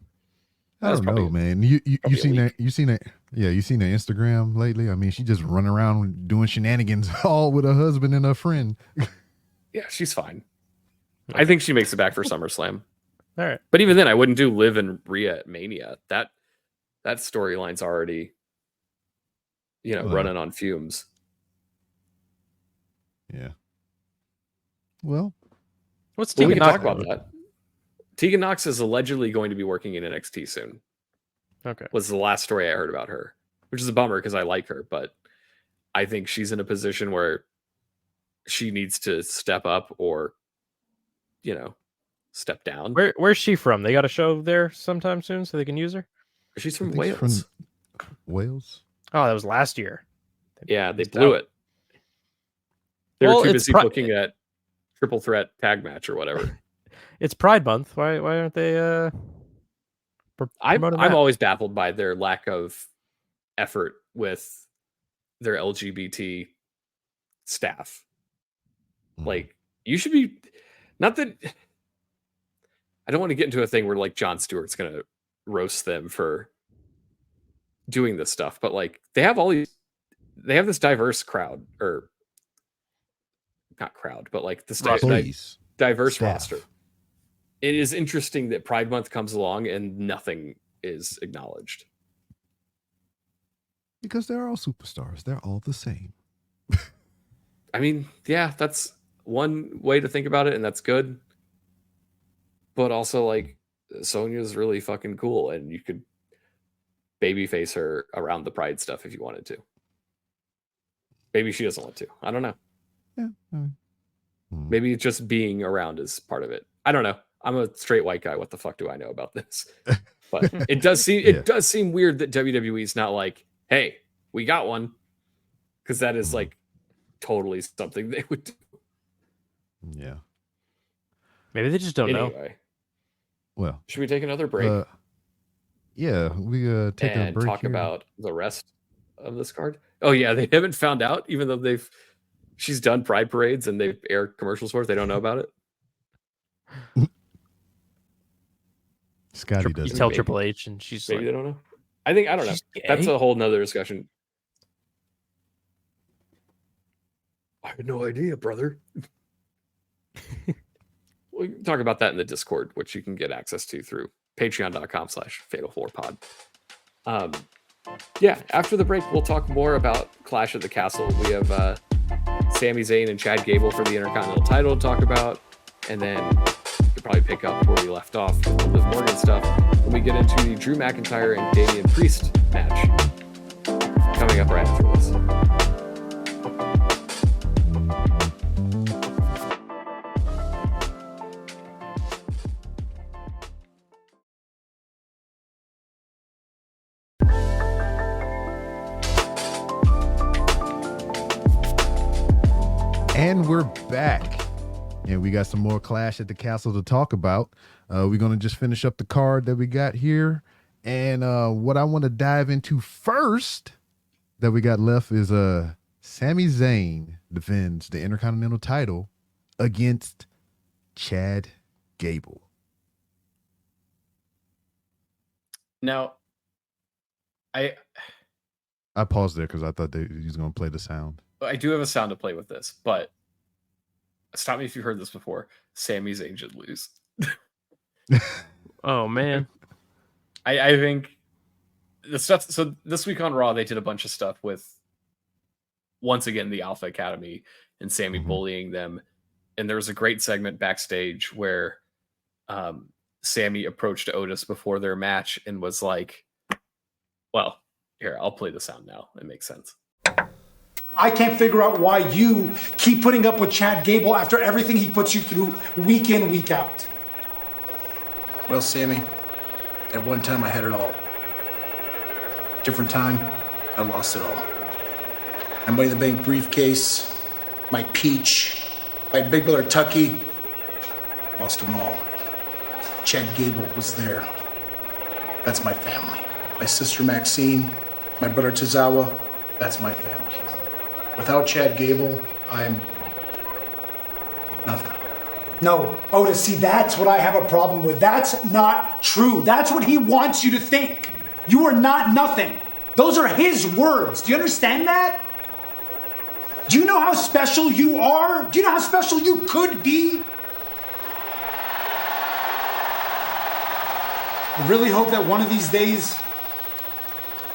I don't know, man. You seen that? You seen that? Yeah, you seen her Instagram lately? I mean, she just running around doing shenanigans all with her husband and her friend. Yeah, she's fine. I think she makes it back for SummerSlam. All right, but even then, I wouldn't do Liv and Rhea at Mania. That storyline's already, running on fumes. Yeah. Well, what's we Tegan can Knox talk about that. Tegan Knox is allegedly going to be working in NXT soon. Okay. Was the last story I heard about her, which is a bummer because I like her, but I think she's in a position where she needs to step up or, step down. Where's she from? They got a show there sometime soon so they can use her? She's from Wales. Wales? Oh, that was last year. Yeah, they blew it. They were too busy booking that triple threat tag match or whatever. It's Pride Month. Why aren't they? I'm always baffled by their lack of effort with their LGBT staff. Like, you should be. Not that. I don't want to get into a thing where like Jon Stewart's going to roast them for doing this stuff, but like they have this diverse crowd, or not crowd, but like this diverse staff. roster. It is interesting that Pride Month comes along and nothing is acknowledged. Because they're all superstars. They're all the same. I mean, yeah, that's one way to think about it, and that's good. But also, like, Sonya's really fucking cool, and you could babyface her around the Pride stuff if you wanted to. Maybe she doesn't want to. I don't know. Yeah. Maybe just being around is part of it. I don't know. I'm a straight white guy. What the fuck do I know about this? But it does seem weird that WWE's not like, hey, we got one, because that is like totally something they would do. Yeah. Maybe they just don't know. Well, should we take another break? Yeah, we take a break and talk here. about the rest of this card. Oh yeah, they haven't found out, even though she's done Pride parades and they've aired commercials for it. They don't know about it. Scotty does. You tell Triple H, and she's maybe like, they don't know. I don't know. That's a whole nother discussion. I had no idea, brother. We can talk about that in the Discord, which you can get access to through patreon.com/fatal4pod. Yeah, after the break, we'll talk more about Clash at the Castle. We have Sami Zayn and Chad Gable for the Intercontinental title to talk about, and then we'll probably pick up where we left off with the Liv Morgan stuff when we get into the Drew McIntyre and Damien Priest match coming up right after this. And we're back. And we got some more Clash at the Castle to talk about. We're going to just finish up the card that we got here. And what I want to dive into first that we got left is Sami Zayn defends the Intercontinental title against Chad Gable. Now, I paused there because I thought he was going to play the sound. I do have a sound to play with this, but stop me if you've heard this before. Sami Zayn should lose. Oh man. I think the stuff. So this week on Raw, they did a bunch of stuff with, once again, the Alpha Academy and Sami bullying them. And there was a great segment backstage where Sami approached Otis before their match and was like, well, here, I'll play the sound now. It makes sense. I can't figure out why you keep putting up with Chad Gable after everything he puts you through week in, week out. Well, Sami, at one time I had it all. Different time, I lost it all. My Money in the Bank briefcase, my peach, my big brother Tucky, lost them all. Chad Gable was there. That's my family. My sister Maxine, my brother Tozawa, that's my family. Without Chad Gable, I'm nothing. No, Otis, see, that's what I have a problem with. That's not true. That's what he wants you to think. You are not nothing. Those are his words. Do you understand that? Do you know how special you are? Do you know how special you could be? I really hope that one of these days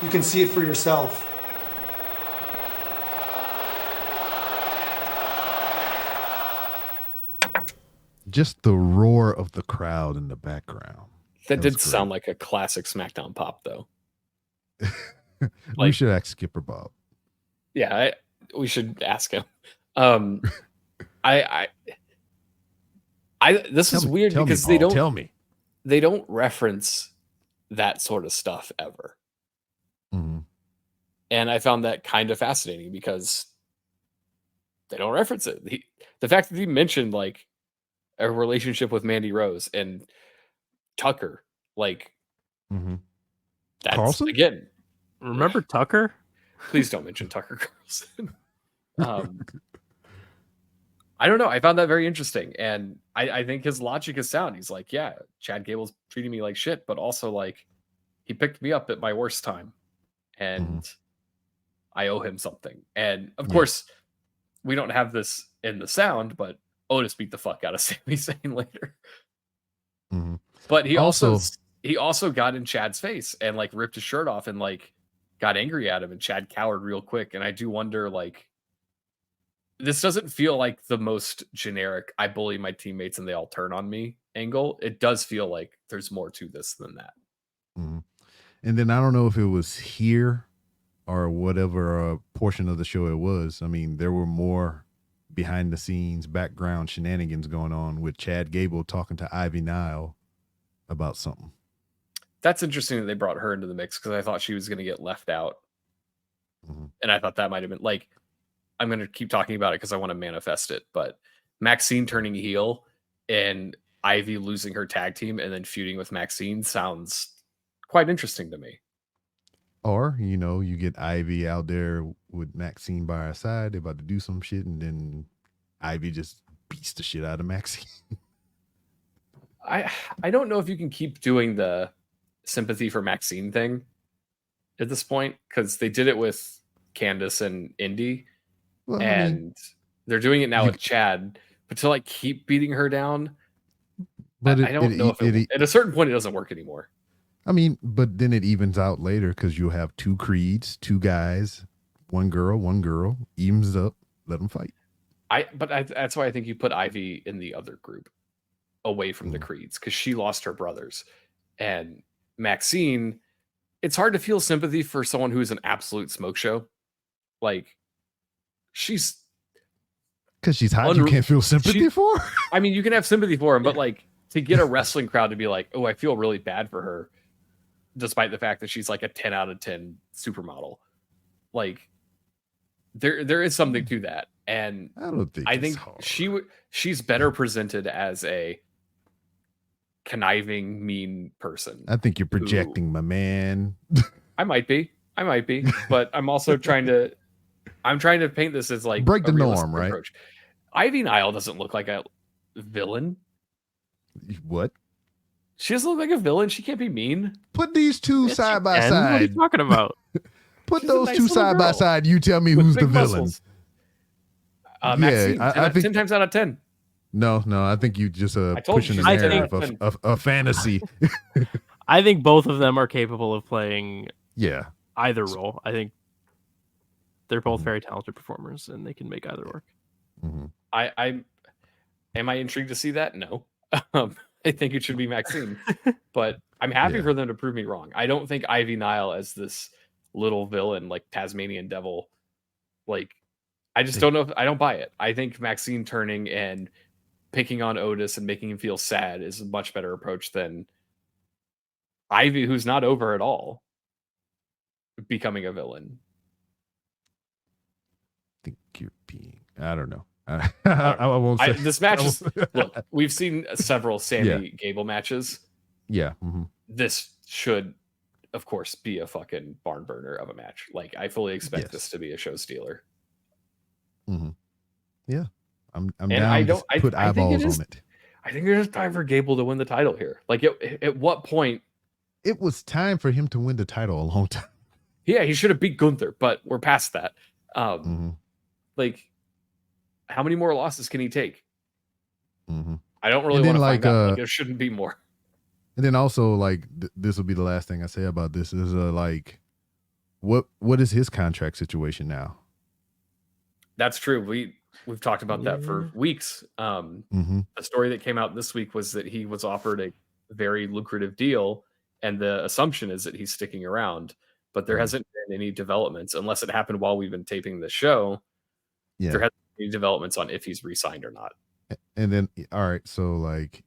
you can see it for yourself. Just the roar of the crowd in the background. That did sound like a classic SmackDown pop, though. We should ask Skipper Bob. Yeah, we should ask him. This is weird because they don't reference that sort of stuff ever. Mm-hmm. And I found that kind of fascinating because they don't reference it. The fact that he mentioned like a relationship with Mandy Rose and Tucker, like that's Carlson? Again. Remember Tucker? Please don't mention Tucker Carlson. I don't know. I found that very interesting. And I think his logic is sound. He's like, yeah, Chad Gable's treating me like shit, but also like he picked me up at my worst time and I owe him something. And of course, we don't have this in the sound, but Otis beat the fuck out of Sami Zayn later. But he also got in Chad's face and like ripped his shirt off and like got angry at him, and Chad cowered real quick. And I do wonder, like, this doesn't feel like the most generic I bully my teammates and they all turn on me angle. It does feel like there's more to this than that. Mm-hmm. And then I don't know if it was here or whatever portion of the show it was. I mean, there were more behind the scenes background shenanigans going on with Chad Gable talking to Ivy Nile about something. That's interesting that they brought her into the mix, because I thought she was going to get left out. Mm-hmm. And I thought that might have been, like, I'm going to keep talking about it because I want to manifest it. But Maxine turning heel and Ivy losing her tag team and then feuding with Maxine sounds quite interesting to me. Or, you know, you get Ivy out there with Maxine by her side. They're about to do some shit, and then Ivy just beats the shit out of Maxine. I don't know if you can keep doing the sympathy for Maxine thing at this point, because they did it with Candace and Indy, Well, and they're doing it now with Chad. But to like keep beating her down, but I don't know if at a certain point it doesn't work anymore. I mean, but then it evens out later because you'll have two creeds, two guys, one girl, evens up, let them fight. That's why I think you put Ivy in the other group, away from the creeds, because she lost her brothers. And Maxine, it's hard to feel sympathy for someone who's an absolute smoke show. Like, she's... Because she's hot, you can't feel sympathy for her? I mean, you can have sympathy for him, but like, to get a wrestling crowd to be like, oh, I feel really bad for her, despite the fact that she's like a 10 out of 10 supermodel. Like, there is something to that. And I think she's better presented as a conniving, mean person. I think you're projecting, my man. I might be, but I'm also trying to paint this as like break the norm, right? Approach. Ivy Nile doesn't look like a villain. What? She doesn't look like a villain. She can't be mean. Put these two side by side. What are you talking about? Put those two side by side. You tell me who's the villain. Maxine, I think 10 times out of 10. No, I think you just pushing the narrative of a fantasy. I think both of them are capable of playing either role. I think they're both very talented performers, and they can make either work. Mm-hmm. Am I intrigued to see that? No. I think it should be Maxine, but I'm happy for them to prove me wrong. I don't think Ivy Nile as this little villain, like Tasmanian devil, like, I just don't know. I don't buy it. I think Maxine turning and picking on Otis and making him feel sad is a much better approach than Ivy, who's not over at all, becoming a villain. I think you're being... I don't know. I won't say. This match is... Look, we've seen several Sammy Gable matches. Yeah. Mm-hmm. This should, of course, be a fucking barn burner of a match. Like, I fully expect this to be a show stealer. Mm-hmm. Yeah. I'm and down I to put eyeballs on it. I think there's time for Gable to win the title here. Like, at what point? It was time for him to win the title a long time. Yeah, he should have beat Gunther, but we're past that. Like, how many more losses can he take? Mm-hmm. I don't really want to find out. Like, there shouldn't be more. And then also, like, this will be the last thing I say about this is like, what is his contract situation now? That's true. We've talked about that for weeks. The story that came out this week was that he was offered a very lucrative deal, and the assumption is that he's sticking around. But there hasn't been any developments, unless it happened while we've been taping the show. Yeah. There hasn't been any developments on if he's re-signed or not. And then, all right, so like,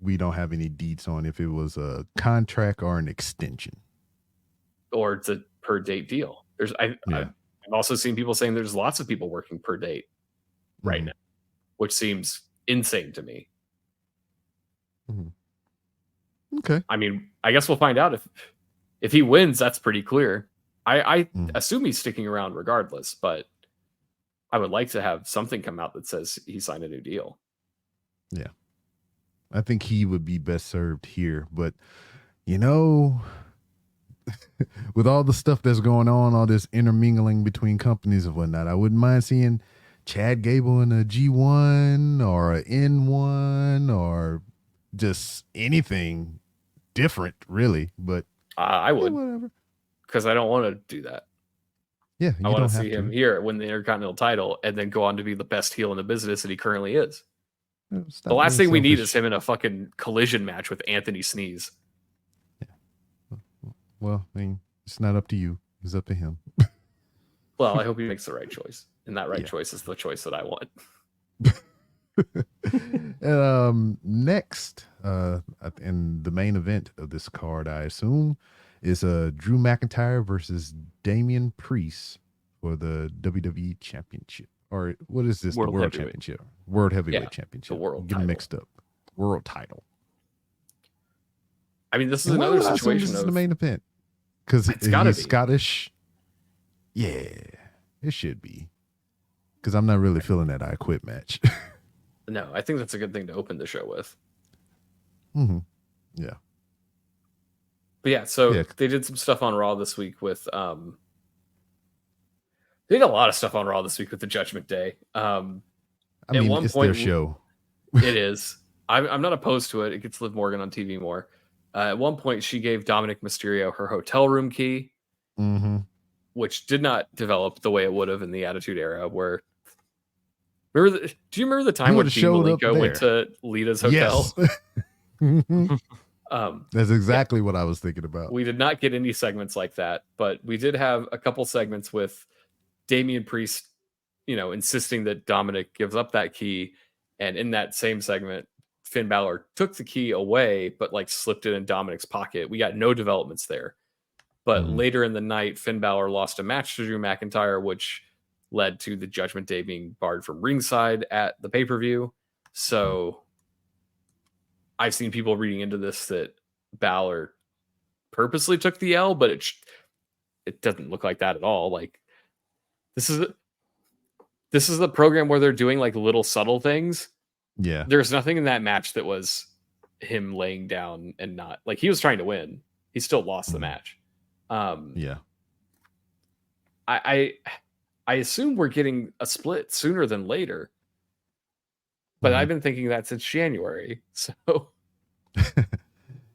we don't have any deets on if it was a contract or an extension, or it's a per date deal. I've also seen people saying there's lots of people working per date right now, which seems insane to me. Okay. I mean, I guess we'll find out if he wins. That's pretty clear. I assume he's sticking around regardless, but I would like to have something come out that says he signed a new deal. Yeah. I think he would be best served here, but you know, with all the stuff that's going on, all this intermingling between companies and whatnot, I wouldn't mind seeing Chad Gable in a G1 or a N1 or just anything different, really. But I would. whatever. because I don't want to do that. Yeah, I want to see him here win the Intercontinental title and then go on to be the best heel in the business that he currently is. The last thing we need is him in a fucking collision match with Anthony Sneeze. Yeah. Well, I mean, it's not up to you. It's up to him. Well, I hope he makes the right choice. And that right choice is the choice that I want. Next, in the main event of this card, I assume, is Drew McIntyre versus Damien Priest for the WWE Championship. Or what is this? World the World Heavyweight. Championship. World Heavyweight Championship. The world Getting title. mixed up. World title. I mean, this is And another why would I assume situation this is of the main event. Because It's gotta he's be. Scottish. Yeah, it should be. Because I'm not really feeling that I Quit match. no, I think that's a good thing to open the show with. Mm-hmm. Yeah. But yeah, so Yeah. they did some stuff on Raw this week with they did a lot of stuff on Raw this week with the Judgment Day. I At mean, one it's point, their show. It is. I'm not opposed to it. It gets Liv Morgan on TV more. At one point, she gave Dominic Mysterio her hotel room key, Mm-hmm. which did not develop the way it would have in the Attitude Era. Where do you remember the time He when would've Dean showed up Malenko went to Lita's hotel? Yes. Mhm. Um, That's exactly what I was thinking about. we did not get any segments like that, but we did have a couple segments with Damien Priest, insisting that Dominic gives up that key. And in that same segment, Finn Balor took the key away, but like slipped it in Dominic's pocket. We got no developments there. But later in the night, Finn Balor lost a match to Drew McIntyre, which led to the Judgment Day being barred from ringside at the pay-per-view. So I've seen people reading into this that Balor purposely took the L, but it doesn't look like that at all. Like this is the program where they're doing like little subtle things. Yeah. There's nothing in that match that was him laying down and not like he was trying to win. He still lost the match. Yeah. I assume we're getting a split sooner than later. But I've been thinking that since January. So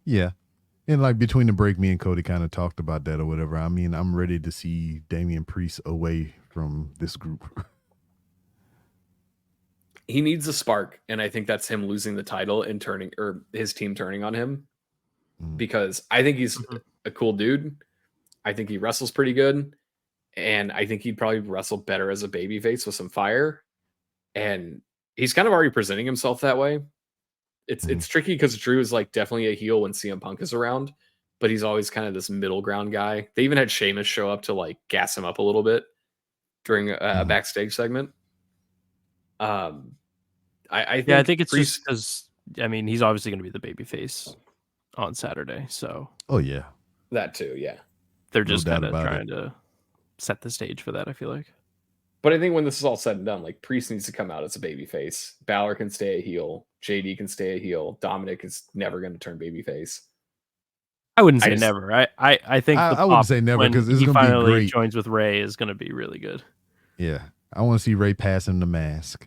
Yeah. And like between the break, me and Cody kind of talked about that or whatever. I mean, I'm ready to see Damien Priest away from this group. he needs a spark, and I think that's him losing the title and his team turning on him. Because I think he's a cool dude. I think he wrestles pretty good. And I think he'd probably wrestle better as a babyface with some fire. And he's kind of already presenting himself that way. It's tricky because Drew is like definitely a heel when CM Punk is around, but he's always kind of this middle ground guy. They even had Sheamus show up to like gas him up a little bit during a backstage segment. I think it's just because he's obviously going to be the babyface on Saturday, so Oh yeah. that too, yeah. they're just doubt kind of about trying to set the stage for that. I feel like. But I think when this is all said and done, like Priest needs to come out as a babyface. Balor can stay a heel. JD can stay a heel. Dominic is never going to turn babyface. I wouldn't say never. I think I wouldn't say never because it's he going to be finally great. joins with Ray is going to be really good. Yeah. I want to see Ray pass him the mask.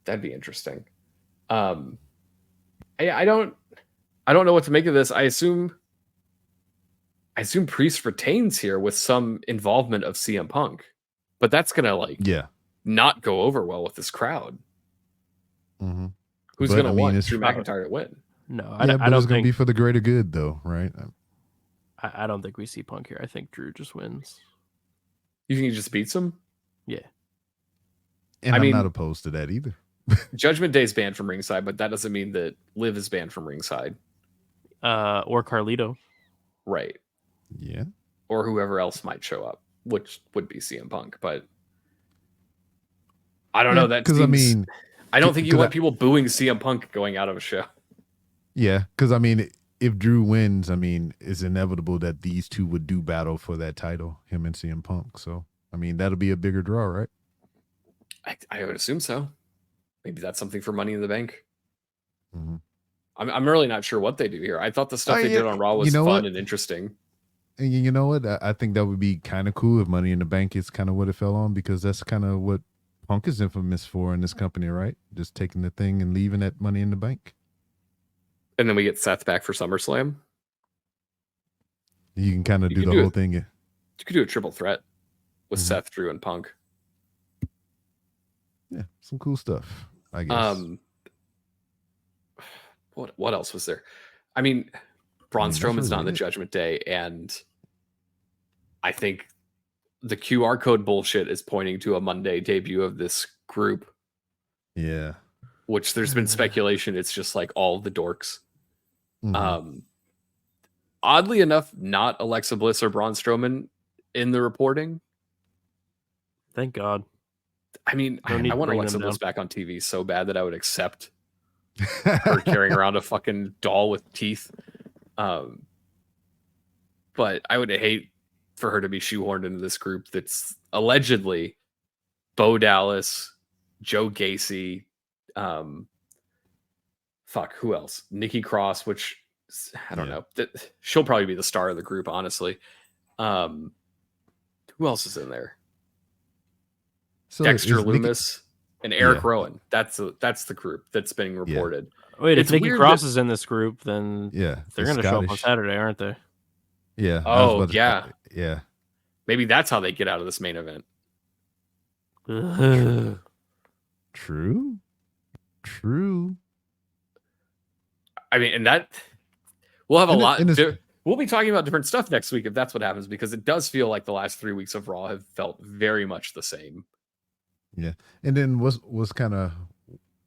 That'd be interesting. I don't know what to make of this. I assume Priest retains here with some involvement of CM Punk, but that's gonna not go over well with this crowd. Mm-hmm. Who's gonna want Drew McIntyre to win? No, I don't it's going to think be for the greater good though, right? I don't think we see Punk here. I think Drew just wins. You think he just beats him? Yeah. And I'm not opposed to that either. Judgment Day's banned from ringside, but that doesn't mean that Liv is banned from ringside. Or Carlito. Right. Yeah. Or whoever else might show up, which would be CM Punk. But I don't know. That because seems, I don't think you want people booing CM Punk going out of a show. Yeah, because if Drew wins, it's inevitable that these two would do battle for that title, him and CM Punk. So, that'll be a bigger draw, right? I would assume so. Maybe that's something for Money in the Bank. Mm-hmm. I'm really not sure what they do here. I thought the stuff they did on Raw was fun and interesting. And you know what? I think that would be kind of cool if Money in the Bank is kind of what it fell on, because that's kind of what Punk is infamous for in this company, right? Just taking the thing and leaving that Money in the Bank. And then we get Seth back for SummerSlam. You can kind of do the whole thing. You could do a triple threat with Seth, Drew, and Punk. Yeah, some cool stuff, I guess. What else was there? I mean, Braun Strowman's not in the Judgment Day, and I think the QR code bullshit is pointing to a Monday debut of this group. Yeah. Which there's been speculation it's just like all the dorks. Oddly enough, not Alexa Bliss or Braun Strowman in the reporting. Thank God. I mean, I want Alexa Bliss back on TV so bad that I would accept her carrying around a fucking doll with teeth. But I would hate for her to be shoehorned into this group that's allegedly Bo Dallas, Joe Gacy, who else? Nikki Cross, which I don't know. She'll probably be the star of the group, honestly. Who else is in there? So Dexter Lumis and Eric Rowan. That's the group that's being reported. Wait, if Nikki Cross is in this group, then they're going to show up on Saturday, aren't they? Yeah. Oh, yeah. Yeah. Maybe that's how they get out of this main event. True. I mean, and that we'll have a lot. We'll be talking about different stuff next week if that's what happens, because it does feel like the last 3 weeks of Raw have felt very much the same. Yeah. And then what's kind of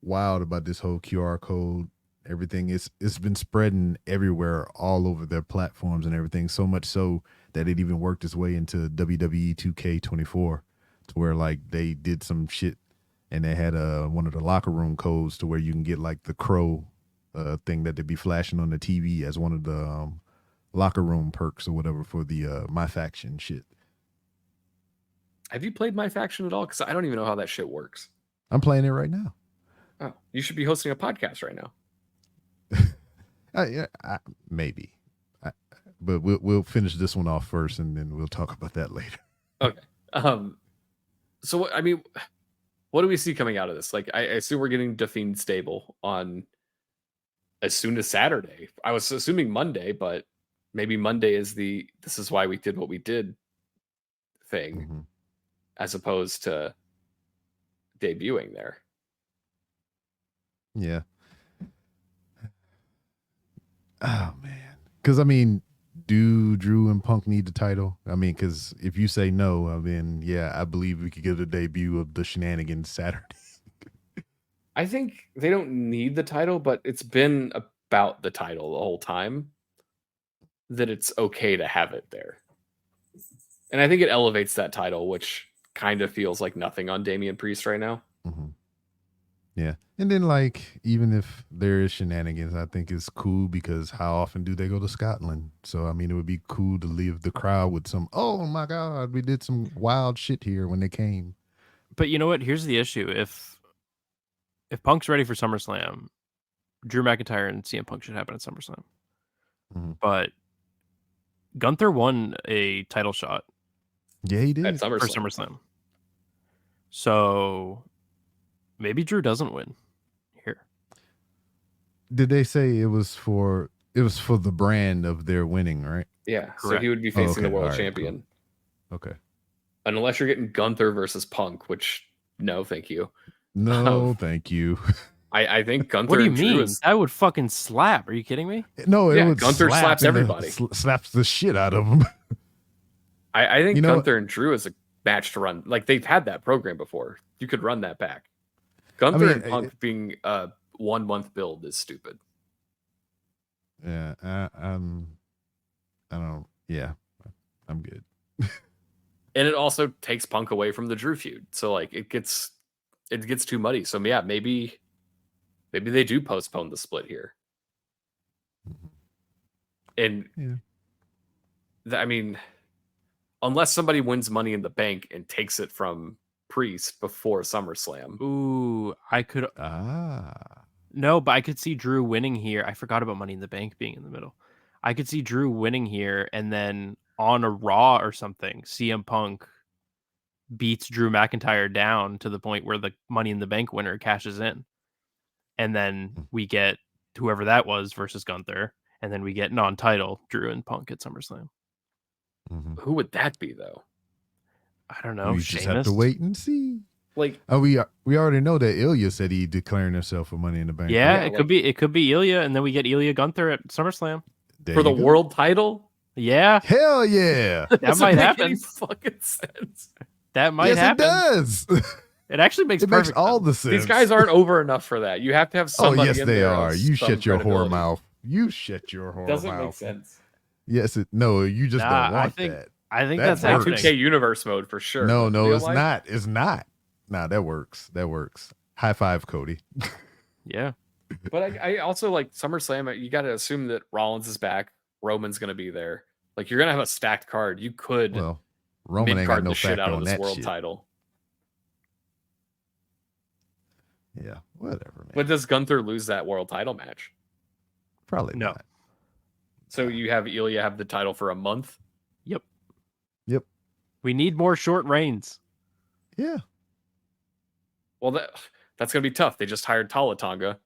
wild about this whole QR code, everything it's been spreading everywhere, all over their platforms and everything, so much so that it even worked its way into WWE 2K24, to where like they did some shit and they had one of the locker room codes to where you can get like the crow thing that they'd be flashing on the TV as one of the locker room perks or whatever for the My Faction shit. Have you played My Faction at all? Because I don't even know how that shit works. I'm playing it right now. Oh, you should be hosting a podcast right now. Maybe. But we'll finish this one off first, and then we'll talk about that later. Okay. So I mean, what do we see coming out of this? Like, I assume we're getting Defiant stable on as soon as Saturday. I was assuming Monday, but maybe Monday is this is why we did what we did thing, as opposed to debuting there. Yeah. Oh man. Because I mean, do Drew and Punk need the title? I mean, because if you say no, I mean, yeah, I believe we could get a debut of the Shenanigans Saturday. I think they don't need the title, but it's been about the title the whole time that it's okay to have it there. And I think it elevates that title, which kind of feels like nothing on Damien Priest right now. Yeah. And then, like, even if there is Shenanigans, I think it's cool because how often do they go to Scotland? So, I mean, it would be cool to leave the crowd with some, oh my God, we did some wild shit here when they came. But you know what? Here's the issue. If Punk's ready for SummerSlam, Drew McIntyre and CM Punk should happen at SummerSlam. But Gunther won a title shot. Yeah, he did. At SummerSlam. For SummerSlam. So maybe Drew doesn't win here. Did they say it was for the brand of their winning, right? Yeah. Correct. So he would be facing the world champion. Cool. Okay. Unless you're getting Gunther versus Punk, which no, thank you. No, thank you. I think Gunther. What do you and mean? Drew is... That would fucking slap. Are you kidding me? No, it would. Gunther slaps everybody. Slaps the shit out of them. I think Gunther and Drew is a match to run. Like, they've had that program before. You could run that back. Gunther and Punk being a 1 month build is stupid. Yeah, I don't. Yeah, I'm good. And it also takes Punk away from the Drew feud, so like it gets too muddy. So yeah, maybe they do postpone the split here. And I mean, unless somebody wins Money in the Bank and takes it from Priest before SummerSlam. Ooh, I could. No, but I could see Drew winning here. I forgot about Money in the Bank being in the middle. I could see Drew winning here, and then on a Raw or something, CM Punk beats Drew McIntyre down to the point where the Money in the Bank winner cashes in. And then we get whoever that was versus Gunther. And then we get non-title Drew and Punk at SummerSlam. Who would that be though? I don't know. We just have to wait and see. Like, we already know that Ilya said he declaring himself for Money in the Bank. Yeah, it could be Ilya, and then we get Ilya Gunther at SummerSlam for the world title. Yeah, hell yeah, that might happen. Any fucking sense. That might happen. It does. It actually makes all the sense. These guys aren't over enough for that. You have to have somebody. Oh yes, they are. You shut your whore mouth. You shut your whore Doesn't mouth. make sense. Yes, no, you just don't want that. I think that's happening. 2K universe mode for sure. No, it's not. It's not. Nah, that works. High five, Cody. Yeah. But I also like SummerSlam. You got to assume that Rollins is back. Roman's going to be there. Like, you're going to have a stacked card. You could Roman ain't got no the shit out factor of on this that world shit. title. Yeah, whatever, man. But does Gunther lose that world title match? Probably no. not. So you have Ilya have the title for a month? Yep. We need more short reigns. Yeah. Well, that's going to be tough. They just hired Talatanga.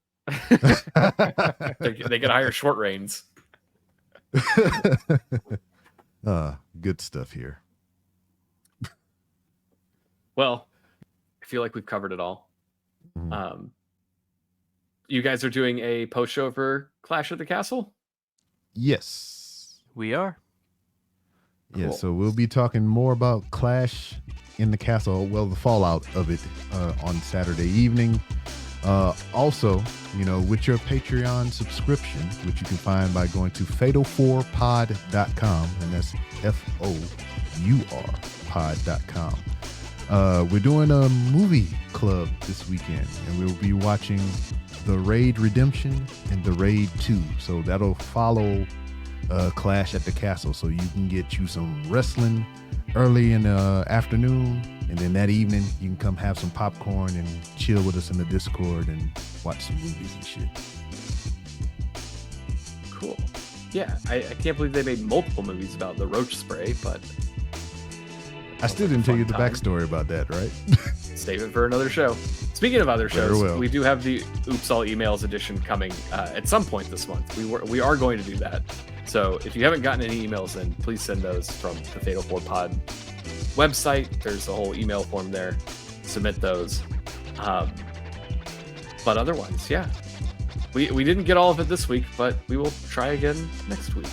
They could hire short reigns. Good stuff here. Well, I feel like we've covered it all. You guys are doing a post show for Clash at the Castle? Yes. We are. Yeah, Cool. so we'll be talking more about Clash in the Castle, well, the fallout of it on Saturday evening. Also, with your Patreon subscription, which you can find by going to fatal4pod.com, and that's FOUR pod.com. We're doing a movie club this weekend, and we'll be watching The Raid Redemption and The Raid 2. So that'll follow Clash at the Castle, so you can get you some wrestling early in the afternoon, and then that evening you can come have some popcorn and chill with us in the Discord and watch some movies and shit. Cool. Yeah, I can't believe they made multiple movies about the roach spray, but I still didn't tell you the time. backstory about that, right? Save it for another show. Speaking of other shows, well. we do have the Oops All Emails edition coming at some point this month. We are going to do that. So if you haven't gotten any emails in, please send those from the Fatal 4 Pod website. There's a whole email form there. Submit those. But otherwise, yeah. We didn't get all of it this week, but we will try again next week.